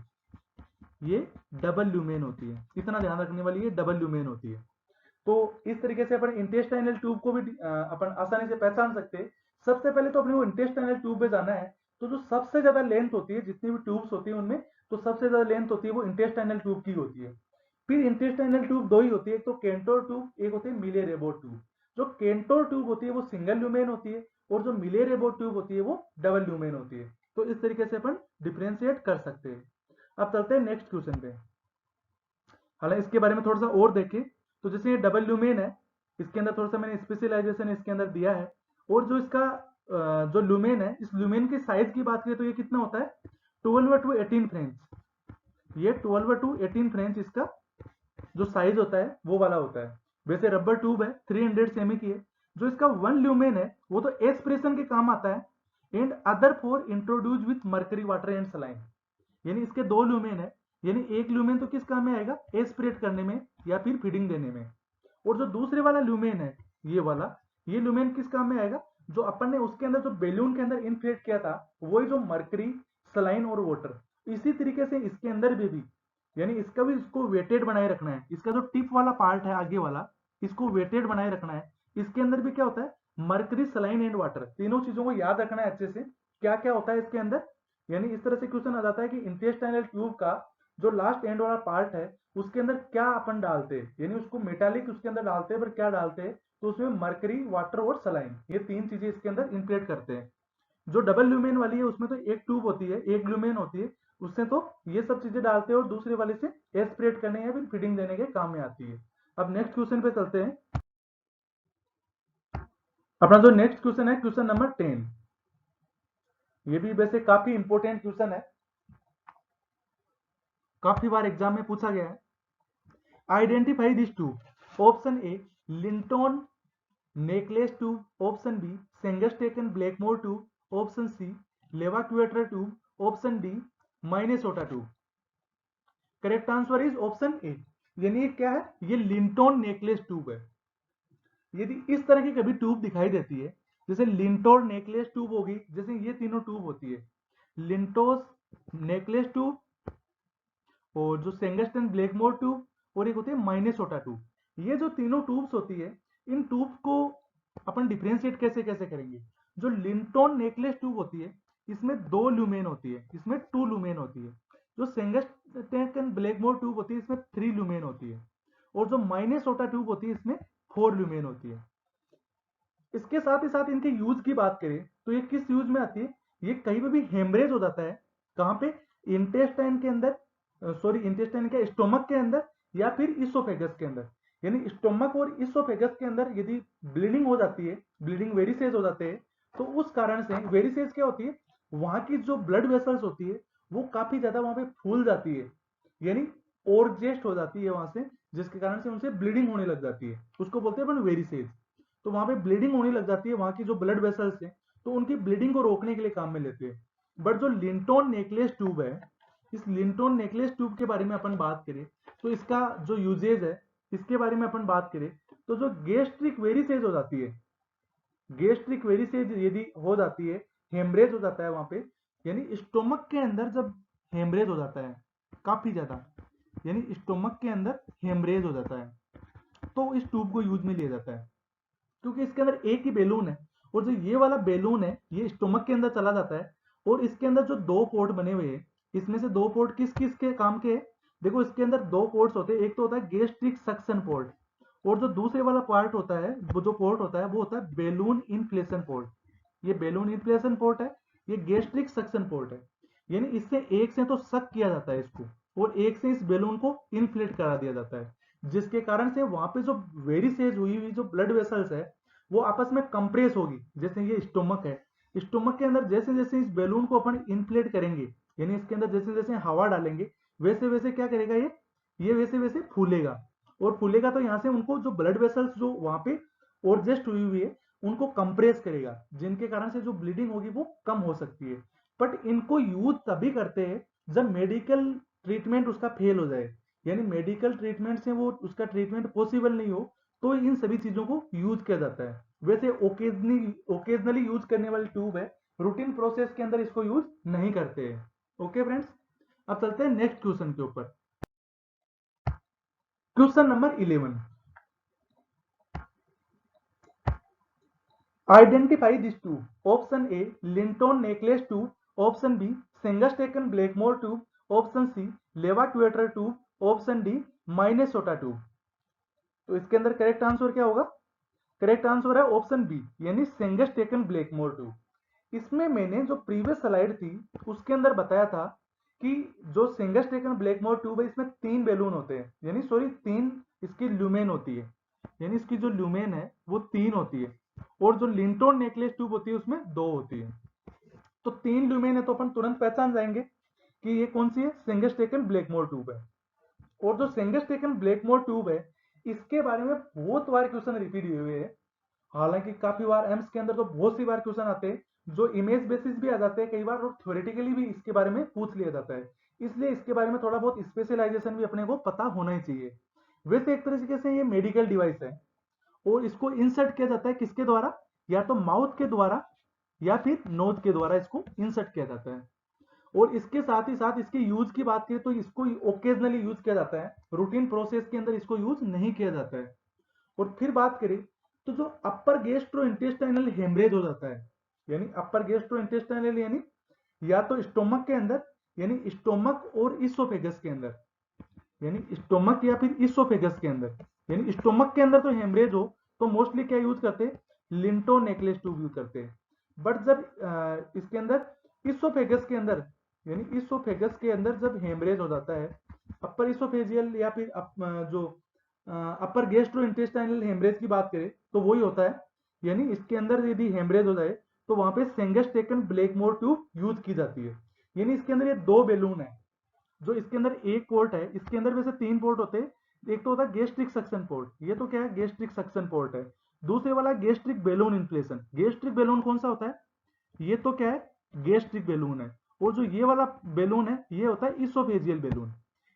ये डबल ल्यूमेन होती है, इतना ध्यान रखने वाली, ये डबल ल्यूमेन होती है। तो इस तरीके से अपन इंटेस्टाइनल ट्यूब को भी अपन आसानी से पहचान सकते हैं। सबसे पहले तो अपने को इंटेस्टाइनल ट्यूब में जाना है, तो जो सबसे ज्यादा लेंथ होती है जितनी भी ट्यूब्स होती है उनमें, तो सबसे ज्यादा लेंथ होती है वो इंटेस्टाइनल ट्यूब की होती है। फिर इंटेस्टाइनल ट्यूब दो ही होती है, एक तो केंटोर ट्यूब, एक होती है मिलेर एबोट ट्यूब। जो केंटोर ट्यूब होती है वो सिंगल ल्यूमेन होती है, और जो मिलेर एबोट ट्यूब होती है वो डबल ल्यूमेन होती है। तो इस तरीके से अपन डिफ्रेंशिएट कर सकते हैं। अब चलते हैं नेक्स्ट क्वेश्चन पे। हालांकि इसके बारे में थोड़ा सा और देखें, तो जैसे ये डबल ल्यूमेन है, इसके अंदर थोड़ा सा मैंने स्पेशलाइजेशन इसके अंदर दिया है। और जो इसका जो ल्यूमेन है, इस ल्यूमेन की साइज की बात करें तो ये कितना होता है, 12/18 फ्रेंच। ये 12/18 फ्रेंच इसका जो साइज होता है वो वाला होता है। वैसे रबर ट्यूब है, 300 सेमी की है। जो इसका वन ल्यूमेन है वो तो एस्पिरेशन के काम आता है, and other for introduce with mercury water and saline. यानी इसके दो ल्यूमेन है, यानी एक ल्यूमेन तो किस काम में आएगा, एस्पिरेट करने में या फिर फीडिंग देने में। और जो दूसरे वाला ल्यूमेन है, ये वाला, ये ल्यूमेन किस काम में आएगा, जो अपन ने उसके अंदर जो बैलून के अंदर इन्फ्लेट किया था, वही जो मर्करी, सलाइन और वाटर। इसी तरीके से इसके अंदर भी यानी इसका भी, इसको वेटेड बनाए रखना है। इसका जो टिप वाला पार्ट है आगे वाला, इसको वेटेड बनाए रखना है। इसके अंदर भी क्या होता है, मर्करी, सलाइन एंड वाटर, तीनों चीजों को याद रखना है अच्छे से, क्या क्या होता है इसके अंदर। यानी इस तरह से क्वेश्चन आ जाता है कि इंटेस्टाइनल ट्यूब का जो लास्ट एंड वाला पार्ट है उसके अंदर क्या अपन डालते हैं, यानी उसको मेटालिक उसके अंदर डालते हैं, पर क्या डालते हैं, तो उसमें मर्करी, वाटर और सलाइन, ये तीन चीजें इसके अंदर इंक्लूड करते हैं। जो डबल ल्यूमेन वाली है उसमें तो एक ट्यूब होती है, एक ल्यूमेन होती है, उससे तो ये सब चीजें डालते हैं, और दूसरे वाले से एस्पिरेट करने या फिर फीडिंग देने के काम में आती है। अब नेक्स्ट क्वेश्चन पे चलते हैं। अपना जो नेक्स्ट क्वेश्चन है, क्वेश्चन नंबर 10। ये भी वैसे काफी इंपॉर्टेंट क्वेश्चन है, काफी बार एग्जाम में पूछा गया है। Identify this tube. Option A Linton Nachlas tube, option B Sengstaken Blakemore tube, option C लेवाक्यूएटर tube, option D Minnesota tube. Correct answer is option A, यानी ये क्या है, ये लिंटन नेकलेस ट्यूब है। यदि इस तरह की कभी ट्यूब दिखाई देती है, जैसे लिंटोर नेकलेस ट्यूब होगी, जैसे ये तीनों ट्यूब होती है, लिंटोस नेकलेस ट्यूब, और जो सेंगस्टन ब्लैकमोर ट्यूब, और एक होती है माइनेसोटा ट्यूब। ये जो तीनों ट्यूब्स होती है, इन ट्यूब को अपन डिफ्रेंशिएट कैसे कैसे करेंगे। जो लिंटोन नेकलेस ट्यूब होती है इसमें दो ल्यूमेन होती है, इसमें टू ल्यूमेन होती है। जो सेंगस्टन ब्लैकमोर ट्यूब होती है इसमें 3 ल्यूमेन होती है, और जो माइनेसोटा ट्यूब होती है इसमें 4 ल्यूमेन होती है। इसके साथ ही साथ इनके यूज की बात करें तो ये किस यूज में आती है, ये कहीं पे भी हेमरेज हो जाता है, कहाँ पे, इंटेस्टाइन के अंदर, सॉरी इंटेस्टाइन के स्टोमक के अंदर या फिर इसोफेगस के अंदर। यानी स्टोमक और इसोफेगस के अंदर यदि ब्लीडिंग हो जाती है, ब्लीडिंग वेरिसेज हो जाते हैं, तो उस कारण से वेरिसेज क्या होती है, वहां की जो ब्लड वेसल्स होती है वो काफी ज्यादा वहां पे फूल जाती है, यानी ओरजेस्ट हो जाती है वहां से, जिसके कारण से उनसे ब्लीडिंग होने लग जाती है, उसको बोलते हैं अपन वेरिसेज। तो वहां पे ब्लीडिंग होने लग जाती है, वहां की जो ब्लड वेसल्स है तो उनकी ब्लीडिंग को रोकने के लिए काम में लेते हैं। बट जो लिंटोन नेकलेस ट्यूब है, इस लिंटोन नेकलेस ट्यूब के बारे में अपन बात करें तो इसका जो यूजेज है, इसके बारे में अपन बात करें तो जो गैस्ट्रिक वेरिसेज हो जाती है, गैस्ट्रिक वेरिसेज यदि हो जाती है, हेमरेज हो जाता है वहां पे, यानी स्टोमक के अंदर जब हेमरेज हो जाता है काफी ज्यादा, यानी स्टोमक के अंदर हेमरेज हो जाता है, तो इस ट्यूब को यूज में लिया जाता है, क्योंकि इसके अंदर एक ही बेलून है, और जो ये वाला बेलून है ये स्टोमक के अंदर चला जाता है, और इसके अंदर जो दो पोर्ट बने हुए हैं, इसमें से दो पोर्ट किस किस के काम के हैं, देखो इसके अंदर दो पोर्ट्स होते हैं, एक तो होता है गैस्ट्रिक सक्शन पोर्ट, और जो दूसरे वाला पार्ट होता है, वो जो पोर्ट होता है वो होता है बेलून इन्फ्लेशन पोर्ट। ये बेलून इन्फ्लेशन पोर्ट है, ये गैस्ट्रिक सक्शन पोर्ट है, यानी इससे एक से तो सक किया जाता है इसको, और एक से इस बेलून को इन्फ्लेट करा दिया जाता है, जिसके कारण से वहां पे जो वेरिसेज हुई हुई जो ब्लड वेसल्स है वो आपस में कंप्रेस होगी। जैसे ये स्टोमक है, स्टोमक के अंदर जैसे जैसे इस बैलून को अपन इन्फ्लेट करेंगे, यानी इसके अंदर जैसे जैसे हवा डालेंगे, वैसे वैसे क्या करेगा ये वैसे वैसे फूलेगा, और फूलेगा तो यहाँ से उनको जो ब्लड वेसल्स जो वहां पे ओरजेस्ट हुई हुई है उनको कंप्रेस करेगा, जिनके कारण से जो ब्लीडिंग होगी वो कम हो सकती है। बट इनको यूज तभी करते हैं जब मेडिकल ट्रीटमेंट उसका फेल हो जाए, यानी मेडिकल ट्रीटमेंट से वो उसका ट्रीटमेंट पॉसिबल नहीं हो, तो इन सभी चीजों को यूज किया जाता है। वैसे ओकेजनली यूज करने वाली ट्यूब है, रूटीन प्रोसेस के अंदर इसको यूज नहीं करते हैं। ओके फ्रेंड्स, अब चलते हैं नेक्स्ट क्वेश्चन के ऊपर। Question number 11, identify this tube. Option A Linton Nachlas tube, option B Sengstaken Blakemore tube, option C लेवाक्यूएटर tube, option D Minnesota tube. तो इसके अंदर करेक्ट आंसर क्या होगा, करेक्ट आंसर है ऑप्शन बी, यानी सेंगस्टेकन ब्लैकमोर ट्यूब। इसमें मैंने जो प्रीवियस स्लाइड थी उसके अंदर बताया था कि जो सेंगस्टेकन ब्लैकमोर ट्यूब है इसमें तीन बैलून होते हैं, यानी सॉरी तीन इसकी ल्यूमेन होती है, यानी इसकी जो ल्यूमेन है वो तीन होती है, और जो लिंटोन नेकलेस ट्यूब होती है उसमें दो होती है। तो तीन ल्यूमेन है तो अपन तुरंत पहचान जाएंगे कि ये कौन सी है, सेंगस्टेकन ब्लैकमोर ट्यूब है। और जो सेंगस्टेकन ब्लैकमोर ट्यूब है इसके बारे में बहुत बार क्वेश्चन रिपीट हुए हैं, हालांकि काफी बार एम्स के अंदर तो बहुत सी बार क्वेश्चन आते हैं जो इमेज बेसिस भी आ जाते हैं कई बार, और थ्योरेटिकली भी इसके बारे में पूछ लिया जाता है, इसलिए इसके बारे में थोड़ा बहुत स्पेशलाइजेशन भी अपने को पता होना ही चाहिए। वैसे एक तरीके से ये मेडिकल डिवाइस है, और इसको इंसर्ट किया जाता है किसके द्वारा, या तो माउथ के द्वारा या फिर नोज के द्वारा इसको इंसर्ट किया जाता है। और इसके साथ ही साथ इसके यूज की बात करें तो इसको ओकेजनली यूज किया जाता है, रूटीन प्रोसेस के अंदर इसको यूज नहीं किया जाता है। और फिर बात करें तो जो अपर गैस्ट्रो इंटेस्टाइनल हेमरेज हो जाता है, यानी अपर गैस्ट्रो इंटेस्टाइनल यानी या तो स्टोमक के अंदर, यानी स्टोमक और इसोफेगस के अंदर, यानी स्टोमक या फिर इसोफेगस के अंदर, यानी स्टोमक के अंदर तो हेमरेज हो तो मोस्टली क्या यूज करते हैं, लिंटो नेकलेस ट्यूब यूज करते हैं। बट जब इसके अंदर इसोफेगस के अंदर, यानी इसोफेगस के अंदर जब हेमरेज हो जाता है, अपर इसोफेजियल या फिर जो अपर गैस्ट्रो इंटेस्टाइनल हेमरेज की बात करें तो वही होता है, यानी इसके अंदर यदि हेमरेज हो जाए तो वहां पे सेंगस्टेकन ब्लैकमोर ट्यूब यूज की जाती है। यानी इसके अंदर ये दो बेलून है, जो इसके अंदर एक पोर्ट है, इसके अंदर वैसे तीन पोर्ट होते हैं, एक तो होता है गैस्ट्रिक सक्शन पोर्ट, ये तो क्या है गैस्ट्रिक सक्शन पोर्ट है, दूसरे वाला gastric balloon inflation. Gastric balloon कौन सा होता है, ये तो क्या है गैस्ट्रिक बेलून है, और जो ये वाला बेलून है ये होता है इसोफेजियल बेलून,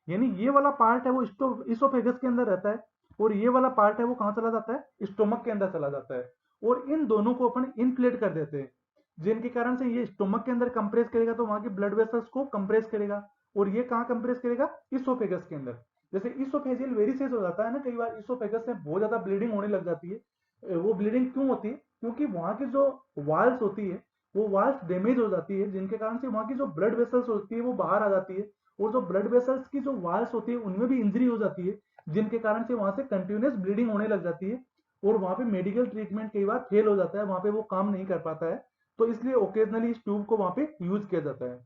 यानी ये वाला पार्ट है वो इसोफेगस के अंदर रहता है, और ये वाला पार्ट है वो कहाँ चला जाता है, स्टोमक के अंदर चला जाता है, और इन दोनों को अपन इन्फ्लेट कर देते हैं, जिनके कारण से ये स्टोमक के अंदर कंप्रेस करेगा तो वहां की ब्लड वेसल्स को कंप्रेस करेगा, और ये कहाँ कंप्रेस करेगा, इसोफेगस के अंदर। जैसे इसोफेजियल वेरिसेस हो जाता है ना, कई बार इसोफेगस से बहुत ज्यादा ब्लीडिंग होने लग जाती है। वो ब्लीडिंग क्यों होती है, क्योंकि वहां की जो वाल्स होती है वो वाल्स डैमेज हो जाती है, जिनके कारण से वहां की जो ब्लड वेसल्स होती है वो बाहर आ जाती है, और जो ब्लड वेसल्स की जो वाल्स होती है उनमें भी इंजरी हो जाती है, जिनके कारण से वहां से कंटिन्यूस ब्लीडिंग होने लग जाती है, और वहां पे मेडिकल ट्रीटमेंट कई बार फेल हो जाता है, वहां पे वो काम नहीं कर पाता है, तो इसलिए ओकेजनली इस ट्यूब को वहां पे यूज किया जाता है।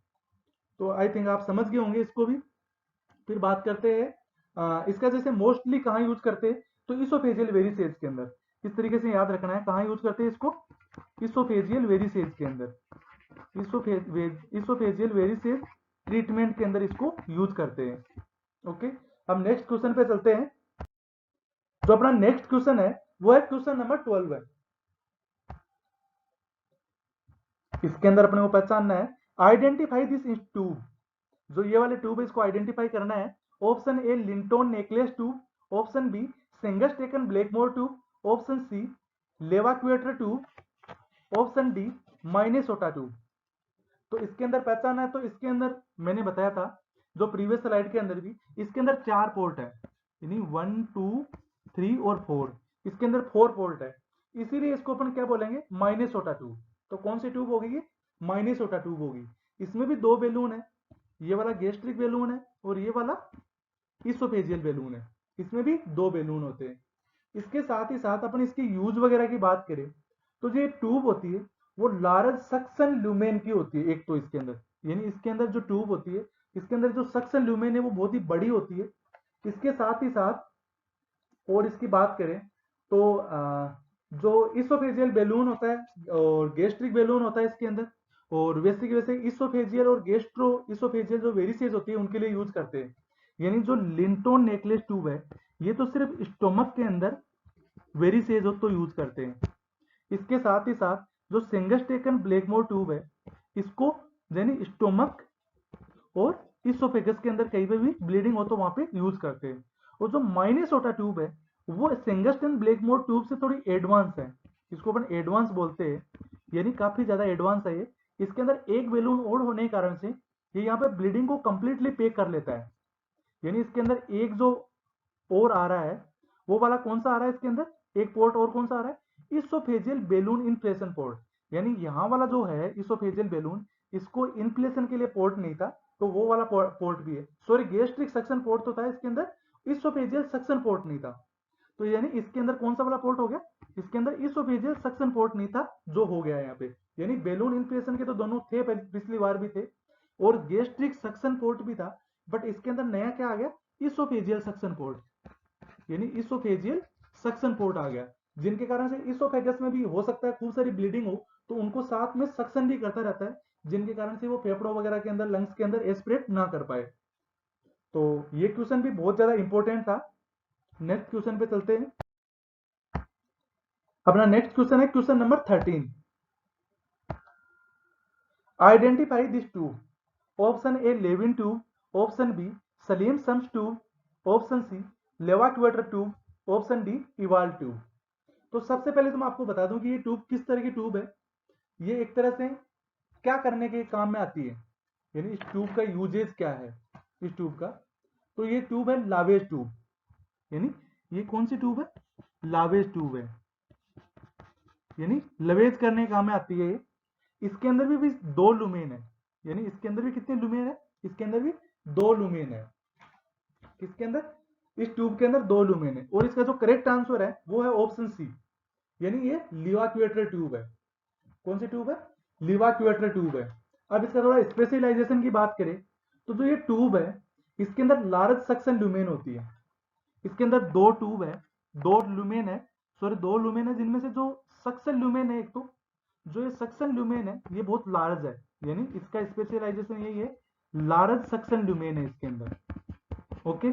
तो आई थिंक आप समझ गए होंगे इसको भी। फिर बात करते हैं इसका जैसे मोस्टली कहाँ यूज करते हैं, तो इसोफेजियल वेरिसेज के अंदर। इस तरीके से याद रखना है कहाँ यूज करते हैं इसको, इसोफेजियल वेरिसेज के अंदर। इसोफेजियल वेरिसेज ट्रीटमेंट के अंदर इसको यूज करते हैं। ओके, अब नेक्स्ट क्वेश्चन पे चलते हैं। जो अपना नेक्स्ट क्वेश्चन है वो है क्वेश्चन नंबर 12 है। इसके अंदर अपने को पहचानना है, आइडेंटिफाई दिस ट्यूब। जो ये वाले ट्यूब है इसको आइडेंटिफाई करना है। Option A Linton Nachlas tube, option B Sengstaken Blakemore tube, option C लेवाक्यूएटर tube, option D Minnesota tube. तो इसके अंदर पहचान है, तो इसके अंदर मैंने बताया था जो प्रीवियस स्लाइड के अंदर भी, इसके अंदर 4 पोर्ट है, यानी 1 2 3 और 4। इसके अंदर 4 पोर्ट है, इसीलिए इसको अपन क्या बोलेंगे, माइनेसोटा ट्यूब। तो कौन सी ट्यूब होगी, माइनेसोटा ट्यूब होगी। इसमें भी 2 बैलून है, ये वाला गैस्ट्रिक बैलून है और ये वाला इसोफेजियल बैलून है। इसमें भी 2 बैलून होते हैं। इसके साथ ही साथ अपन इसकी यूज वगैरह की बात करें, तो जो ट्यूब होती है वो लार्ज सक्शन ल्यूमेन की होती है। एक तो इसके अंदर, यानी इसके अंदर जो ट्यूब होती है, इसके अंदर जो सक्शन ल्यूमेन है वो बहुत ही बड़ी होती है। इसके साथ ही साथ और इसकी बात करें तो जो इसोफेजियल बैलून होता है और गैस्ट्रिक बैलून होता है इसके अंदर, और वैसे की वैसे इसोफेजियल और गेस्ट्रो इसोफेजियल जो वेरिसेज होती है उनके लिए यूज करते हैं। यानी जो लिंटोन नेकलेस ट्यूब है ये तो सिर्फ स्टोमक के अंदर वेरिसेज हो तो यूज करते हैं। इसके साथ ही साथ जो सेंगस्टेकन ब्लैकमोर ट्यूब है, इसको यानी स्टोमक और इसोफेगस के अंदर कहीं पे भी ब्लीडिंग हो तो वहां पे यूज करते हैं। और जो माइनेसोटा ट्यूब है वो सेंगस्टन ब्लैकमोर ट्यूब से थोड़ी एडवांस है, इसको अपन एडवांस बोलते हैं, यानी काफी ज्यादा एडवांस है ये। इसके अंदर एक बैलून और होने के कारण से ये यहाँ पे ब्लीडिंग को कंप्लीटली पैक कर लेता है। यानी इसके अंदर एक जो और आ रहा है, वो वाला कौन सा आ रहा है इसके अंदर, एक पोर्ट और कौन सा आ रहा है, इसोफेजियल बैलून इन्फ्लेशन पोर्ट। यानी यहाँ वाला जो है इसोफेजियल बैलून, इसको इन्फ्लेशन के लिए पोर्ट नहीं था, तो वो वाला पोर्ट भी है। सॉरी, गैस्ट्रिक सक्शन पोर्ट तो था इसके अंदर, इसोफेजियल सक्शन पोर्ट नहीं था। तो यानी इसके अंदर कौन सा वाला पोर्ट हो गया, इसके अंदर इसोफेजियल सक्शन पोर्ट नहीं था, जो हो गया यहाँ पे। यानी बैलून इन्फ्लेशन के तो दोनों थे, पिछली बार भी थे, और गैस्ट्रिक सक्शन पोर्ट भी था, बट इसके अंदर नया क्या आ गया, इसोफेजियल सक्शन पोर्ट। यानी इसोफेजियल सक्शन पोर्ट आ गया, जिनके कारण से इसोफेगस में भी हो सकता है खूब सारी ब्लीडिंग हो, तो उनको साथ में सक्शन भी करता रहता है, जिनके कारण से वो फेफड़ों वगैरह के अंदर, लंग्स के अंदर एस्पिरेट ना कर पाए। तो ये क्वेश्चन भी बहुत ज्यादा इंपॉर्टेंट था। नेक्स्ट क्वेश्चन पे चलते हैं। अपना नेक्स्ट क्वेश्चन है question number 13। Identify this tube. Option A Levin tube, option B Salem sump tube, option C लेवाक्यूएटर tube, option D Ewald tube. तो सबसे पहले तो मैं आपको बता दूं कि ये ट्यूब किस तरह की ट्यूब है। ये एक तरह से क्या करने के काम में आती है, यानी इस ट्यूब का यूजेस क्या है इस ट्यूब का। तो ये ट्यूब है लावेज ट्यूब, यानी ये कौन सी ट्यूब है, लावेज ट्यूब है, यानी लवेज करने के काम में आती है। इसके अंदर भी 2 लुमेन है, यानी इसके अंदर भी कितने लुमेन है, इसके अंदर भी 2 लुमेन है। किसके अंदर, इस ट्यूब के अंदर 2 लुमेन है, और इसका जो करेक्ट आंसर है वो है ऑप्शन सी, यानी ये लिवाक्यूएटर ट्यूब है। कौन सी ट्यूब है, लिवाक्यूएटर ट्यूब है। अब इसका थोड़ा स्पेशलाइजेशन की बात करें, तो जो ये ट्यूब है इसके अंदर लार्ज सक्शन लुमेन होती है। इसके अंदर 2 ट्यूब है, 2 लुमेन है, सॉरी 2 लुमेन है, जिनमें से जो सक्शन लुमेन है, एक तो जो ये सक्शन ल्यूमेन है ये बहुत लार्ज है, यानी इसका स्पेशलाइजेशन यही है, लार्ज सक्शन ल्यूमेन है इसके अंदर। ओके,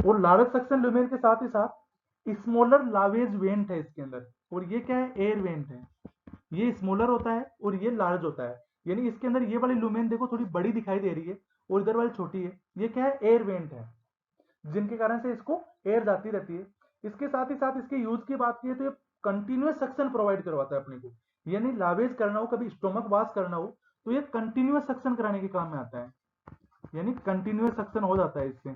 और लार्ज सक्शन ल्यूमेन के साथ ही साथ स्मॉलर लावेज वेंट है इसके अंदर, और ये क्या है, एयर वेंट है। ये स्मॉलर होता है और ये लार्ज होता है, यानी इसके अंदर ये वाली लुमेन देखो थोड़ी बड़ी दिखाई दे रही है और इधर वाली छोटी है। ये क्या है, एयर वेंट है, जिनके कारण से इसको एयर जाती रहती है। इसके साथ ही साथ इसके यूज की बात की तो ये कंटिन्यूस सक्शन प्रोवाइड करवाता है अपने को, यानी लावेज करना हो, कभी स्टोमक वाश करना हो, तो ये कंटिन्यूस सक्शन कराने के काम में आता है, यानी कंटिन्यूस सक्शन हो जाता है इससे।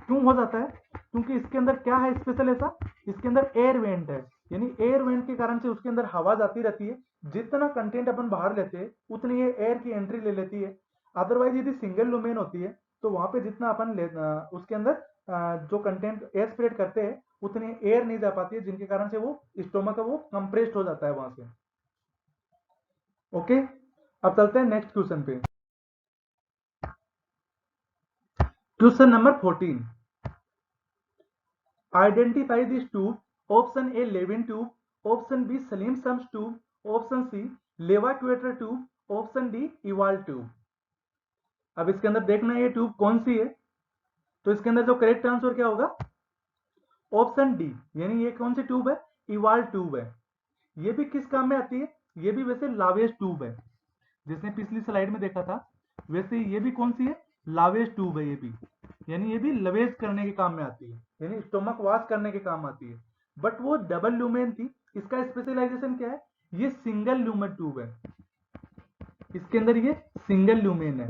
क्यों हो जाता है, क्योंकि इसके अंदर क्या है स्पेशल ऐसा, इसके अंदर एयर वेंट है, यानी एयर वेंट के कारण से उसके अंदर हवा जाती रहती है, जितना कंटेंट अपन बाहर लेते हैं उतनी ये एयर की एंट्री ले लेती है। अदरवाइज यदि सिंगल लुमेन होती है तो वहां पे जितना अपन उसके अंदर जो कंटेंट एयर स्प्रेड करते हैं उतनी एयर नहीं जा पाती है, जिनके कारण से वो स्टोमक है वो कंप्रेस्ड हो जाता है वहां से। ओके, अब चलते हैं नेक्स्ट क्वेश्चन पे। Question number 14, identify this tube. Option A Levin tube, option B Salem sump tube, option C लेवाक्यूएटर tube, option D Ewald tube. अब इसके अंदर देखना है ये ट्यूब कौन सी है, तो इसके अंदर जो करेक्ट आंसर क्या होगा, ऑप्शन डी, यानी ये कौन सी ट्यूब है, इवाल ट्यूब है। ये भी किस काम में आती है, ये भी वैसे लावेज ट्यूब है, जिसने पिछली स्लाइड में देखा था वैसे ये भी कौन सी है, लावेज ट्यूब है ये भी, यानी ये भी लवेज करने के काम में आती है, यानी स्टोमक वॉश करने के काम आती है। बट वो डबल लूमेन थी, इसका स्पेशलाइजेशन क्या है, ये सिंगल लूमेन ट्यूब है, इसके अंदर ये सिंगल लूमेन है।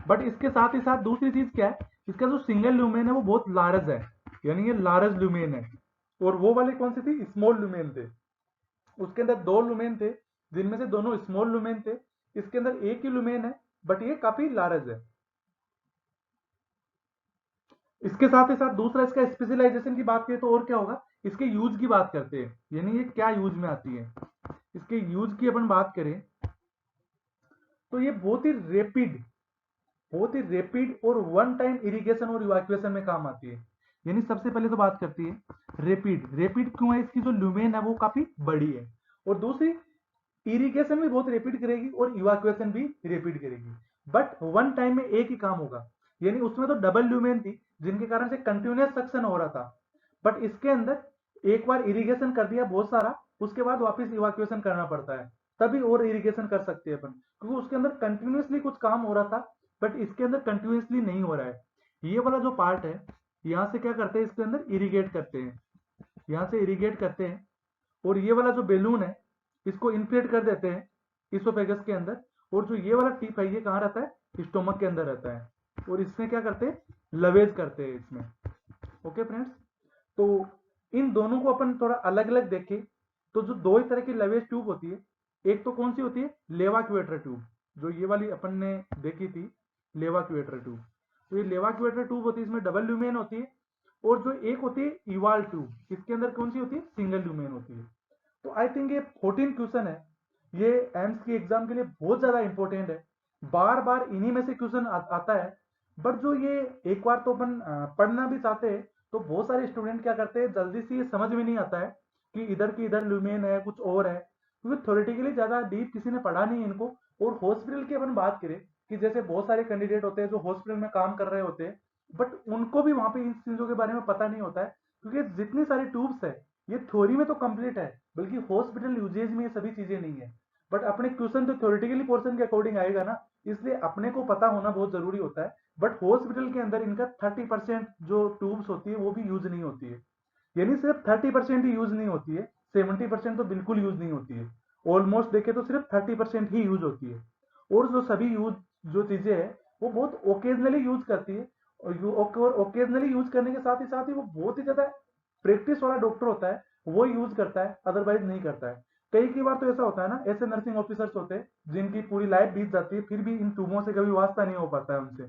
बट इसके साथ ही साथ दूसरी चीज क्या है, इसका जो सिंगल लूमेन है वो बहुत लार्ज है, यानी ये लार्ज लूमेन है। और वो वाले कौन सी थी, स्मॉल लूमेन थे। उसके अंदर दो लुमेन थे, जिनमें से दोनों स्मॉल लुमेन थे। इसके अंदर एक ही लुमेन है, बट ये काफी लार्ज है। इसके साथ ही साथ दूसरा इसका स्पेशलाइजेशन की बात करें तो और क्या होगा, इसके यूज की बात करते हैं, यानी ये क्या यूज में आती है। इसके यूज की अपन बात करें तो ये बहुत ही रैपिड और वन टाइम इरिगेशन और इवैक्यूएशन में काम आती है। यानी सबसे पहले तो बात करती है रैपिड, रैपिड क्यों है, इसकी जो लुमेन है वो काफी बड़ी है, और दूसरी इरिगेशन भी बहुत रैपिड करेगी और इवैक्यूएशन भी रैपिड करेगी। बट वन टाइम में एक ही काम होगा, यानी उसमें तो डबल ल्यूमेन थी, जिनके कारण से कंटिन्यूअस सक्शन हो रहा था। बट इसके अंदर एक बार इरिगेशन कर दिया बहुत सारा, उसके बाद वापस इवैक्यूएशन करना पड़ता है, तभी और इरिगेशन कर सकते हैं अपन, क्योंकि उसके अंदर कंटिन्यूअसली कुछ काम हो रहा था, बट इसके अंदर कंटिन्यूअसली नहीं हो रहा है। ये वाला जो पार्ट है, यहाँ से क्या करते हैं, इसके अंदर इरिगेट करते हैं, यहाँ से इरिगेट करते हैं, और ये वाला जो बेलून है इसको इन्फ्लेट कर देते हैं इसोफेगस के अंदर, और जो ये वाला टिप है ये कहाँ रहता है, स्टोमक के अंदर रहता है, और इसमें क्या करते हैं, लवेज करते हैं इसमें। ओके फ्रेंड्स, तो इन दोनों को अपन थोड़ा अलग अलग देखें तो जो दो ही तरह की लवेज ट्यूब होती है, एक तो कौन सी होती है, लेवाक्यूएटर ट्यूब, जो ये वाली अपन ने देखी थी लेवाक्यूएटर ट्यूब। तो ये लेवाक्यूएटर ट्यूब होती है, इसमें डबल ल्यूमेन होती है, और जो एक होती है इवाल ट्यूब, इसके अंदर कौन सी होती है, सिंगल ल्यूमेन होती है। तो आई थिंक ये 14 क्वेश्चन है, ये एम्स की एग्जाम के लिए बहुत ज्यादा इंपॉर्टेंट है, बार बार इन्हीं में से क्वेश्चन आता है। बट जो ये एक बार तो अपन पढ़ना भी चाहते हैं, तो बहुत सारे स्टूडेंट क्या करते हैं, जल्दी से ये समझ में नहीं आता है कि इधर की इधर ल्यूमेन है कुछ और है, क्योंकि थ्योरेटिकली ज्यादा डीप किसी ने पढ़ा नहीं इनको। और हॉस्पिटल की अपन बात करें कि जैसे बहुत सारे कैंडिडेट होते हैं जो हॉस्पिटल में काम कर रहे होते हैं, बट उनको भी वहां पे इन चीजों के बारे में पता नहीं होता है, क्योंकि जितनी सारी ट्यूब्स है ये थ्योरी में तो कंप्लीट है, बल्कि हॉस्पिटल यूजेज में ये सभी चीजें नहीं है। बट अपने क्वेश्चन तो थ्योरेटिकली पोर्शन के अकॉर्डिंग आएगा ना, इसलिए अपने को पता होना बहुत जरूरी होता है। बट हॉस्पिटल के अंदर इनका 30% जो ट्यूब्स होती है वो भी यूज नहीं होती है, यानी सिर्फ 30% ही यूज नहीं होती है, 70% तो बिल्कुल यूज नहीं होती है। ऑलमोस्ट देखे तो सिर्फ 30% ही यूज होती है, और जो सभी यूज जो चीजें है वो बहुत ओकेजनली यूज करती है, और ओकेजनली यूज करने के साथ ही वो बहुत ही ज्यादा प्रैक्टिस वाला डॉक्टर होता है वो यूज करता है, अदरवाइज नहीं करता है। कई बार तो ऐसा होता है ना, ऐसे नर्सिंग ऑफिसर्स होते हैं जिनकी पूरी लाइफ बीत जाती है, फिर भी इन ट्यूबों से कभी वास्ता नहीं हो पाता है उनसे।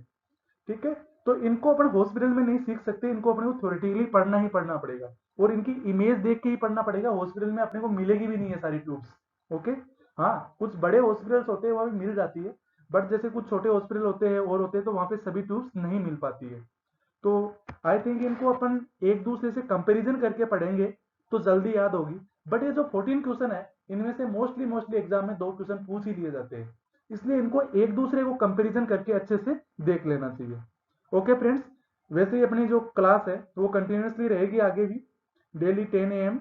ठीक है, तो इनको अपन हॉस्पिटल में नहीं सीख सकते, इनको अपने को थ्योरेटिकली पढ़ना ही पढ़ना पड़ेगा, और इनकी इमेज देख के ही पढ़ना पड़ेगा, हॉस्पिटल में अपने को मिलेगी भी नहीं है सारी ट्यूब्स। ओके, हाँ कुछ बड़े हॉस्पिटल्स होते हैं वहां भी मिल जाती है, बट जैसे कुछ छोटे हॉस्पिटल होते हैं और होते हैं तो वहां पे सभी ट्यूब्स नहीं मिल पाती है। तो आई थिंक इनको अपन एक दूसरे से कंपैरिजन करके पढ़ेंगे तो जल्दी याद होगी। बट ये जो 14 क्वेश्चन है इनमें से मोस्टली एग्जाम में दो क्वेश्चन पूछ ही लिए जाते हैं, इसलिए इनको एक दूसरे को कंपैरिजन करके अच्छे से देख लेना चाहिए। ओके फ्रेंड्स, वैसे ही अपनी जो क्लास है वो कंटिन्यूसली रहेगी आगे भी, डेली 10 AM।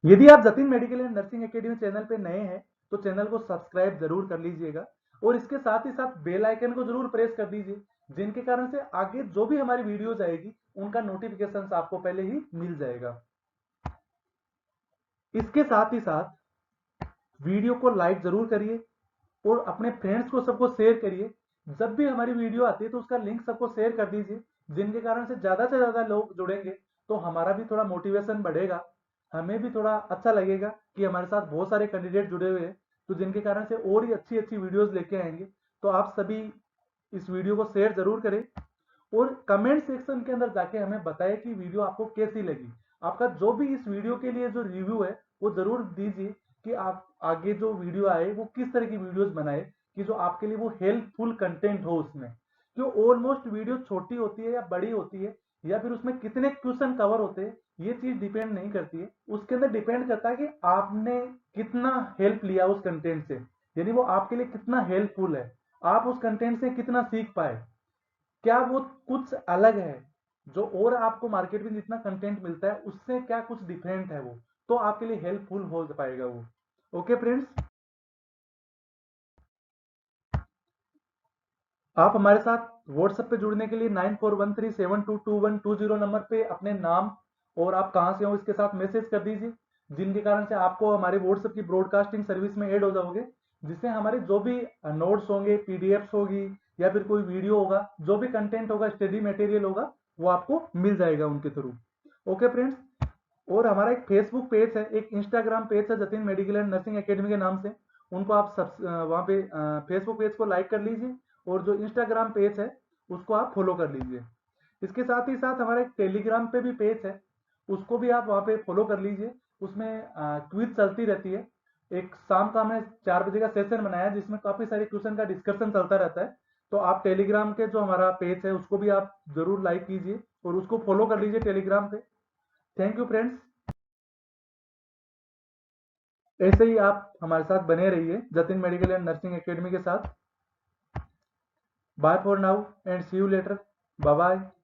यदि आप Jatin medical and nursing academy channel पे नए हैं तो चैनल को सब्सक्राइब जरूर कर लीजिएगा, और इसके साथ ही साथ बेल आइकन को जरूर प्रेस कर दीजिए, जिनके कारण से आगे जो भी हमारी वीडियोज आएगी उनका नोटिफिकेशन आपको पहले ही मिल जाएगा। इसके साथ ही साथ वीडियो को लाइक जरूर करिए, और अपने फ्रेंड्स को सबको शेयर करिए। जब भी हमारी वीडियो आती है तो उसका लिंक सबको शेयर कर दीजिए, जिनके कारण से ज्यादा लोग जुड़ेंगे तो हमारा भी थोड़ा मोटिवेशन बढ़ेगा, हमें भी थोड़ा अच्छा लगेगा कि हमारे साथ बहुत सारे कैंडिडेट जुड़े हुए हैं, तो जिनके कारण से और ही अच्छी अच्छी वीडियोस लेके आएंगे। तो आप सभी इस वीडियो को शेयर जरूर करें, और कमेंट सेक्शन के अंदर जाके हमें बताएं कि वीडियो आपको कैसी लगी। आपका जो भी इस वीडियो के लिए जो रिव्यू है वो जरूर दीजिए कि आप आगे जो वीडियो आए वो किस तरह की वीडियोस बनाए कि जो आपके लिए वो हेल्पफुल कंटेंट हो उसमें। जो ऑलमोस्ट वीडियो छोटी होती है या बड़ी होती है या फिर उसमें कितने क्वेश्चन कवर होते हैं, ये चीज डिपेंड नहीं करती है। उसके अंदर डिपेंड करता है कि आपने कितना हेल्प लिया उस कंटेंट से, यानी वो आपके लिए कितना हेल्पफुल है, आप उस कंटेंट से कितना सीख पाए, क्या वो कुछ अलग है जो और आपको मार्केट में जितना कंटेंट मिलता है उससे क्या कुछ डिफरेंट है, वो तो आपके लिए हेल्पफुल हो पाएगा वो। ओके फ्रेंड्स, आप हमारे साथ व्हाट्सएप पे जुड़ने के लिए 9413722120 नंबर पे अपने नाम और आप कहां से हो इसके साथ मैसेज कर दीजिए, जिनके कारण से आपको हमारे व्हाट्सएप की ब्रॉडकास्टिंग सर्विस में ऐड हो जाओगे, जिससे हमारे जो भी नोट्स होंगे, पीडीएफ्स होगी या फिर कोई वीडियो होगा, जो भी कंटेंट होगा, स्टडी मटेरियल होगा, वो आपको मिल जाएगा उनके थ्रू। ओके फ्रेंड्स, और हमारा एक फेसबुक पेज है, एक इंस्टाग्राम पेज है Jatin medical and nursing academy के नाम से, उनको आप सब वहाँ पे फेसबुक पेज को लाइक कर लीजिए और जो इंस्टाग्राम पेज है उसको आप फॉलो कर लीजिए। इसके साथ ही साथ हमारा एक टेलीग्राम पे भी पेज है, उसको भी आप वहाँ पे फॉलो कर लीजिए। उसमें क्विज चलती रहती है। एक शाम का हमने 4 बजे का सेशन बनाया है जिसमें काफी सारे क्वेश्चन का डिस्कशन चलता रहता है। तो आप टेलीग्राम के जो हमारा पेज है उसको भी आप जरूर लाइक कीजिए और उसको फॉलो कर लीजिए टेलीग्राम पे। थैंक यू फ्रेंड्स, ऐसे ही आप हमारे साथ बने रहिए Jatin medical and nursing academy के साथ। Bye for now and see you later. Bye bye.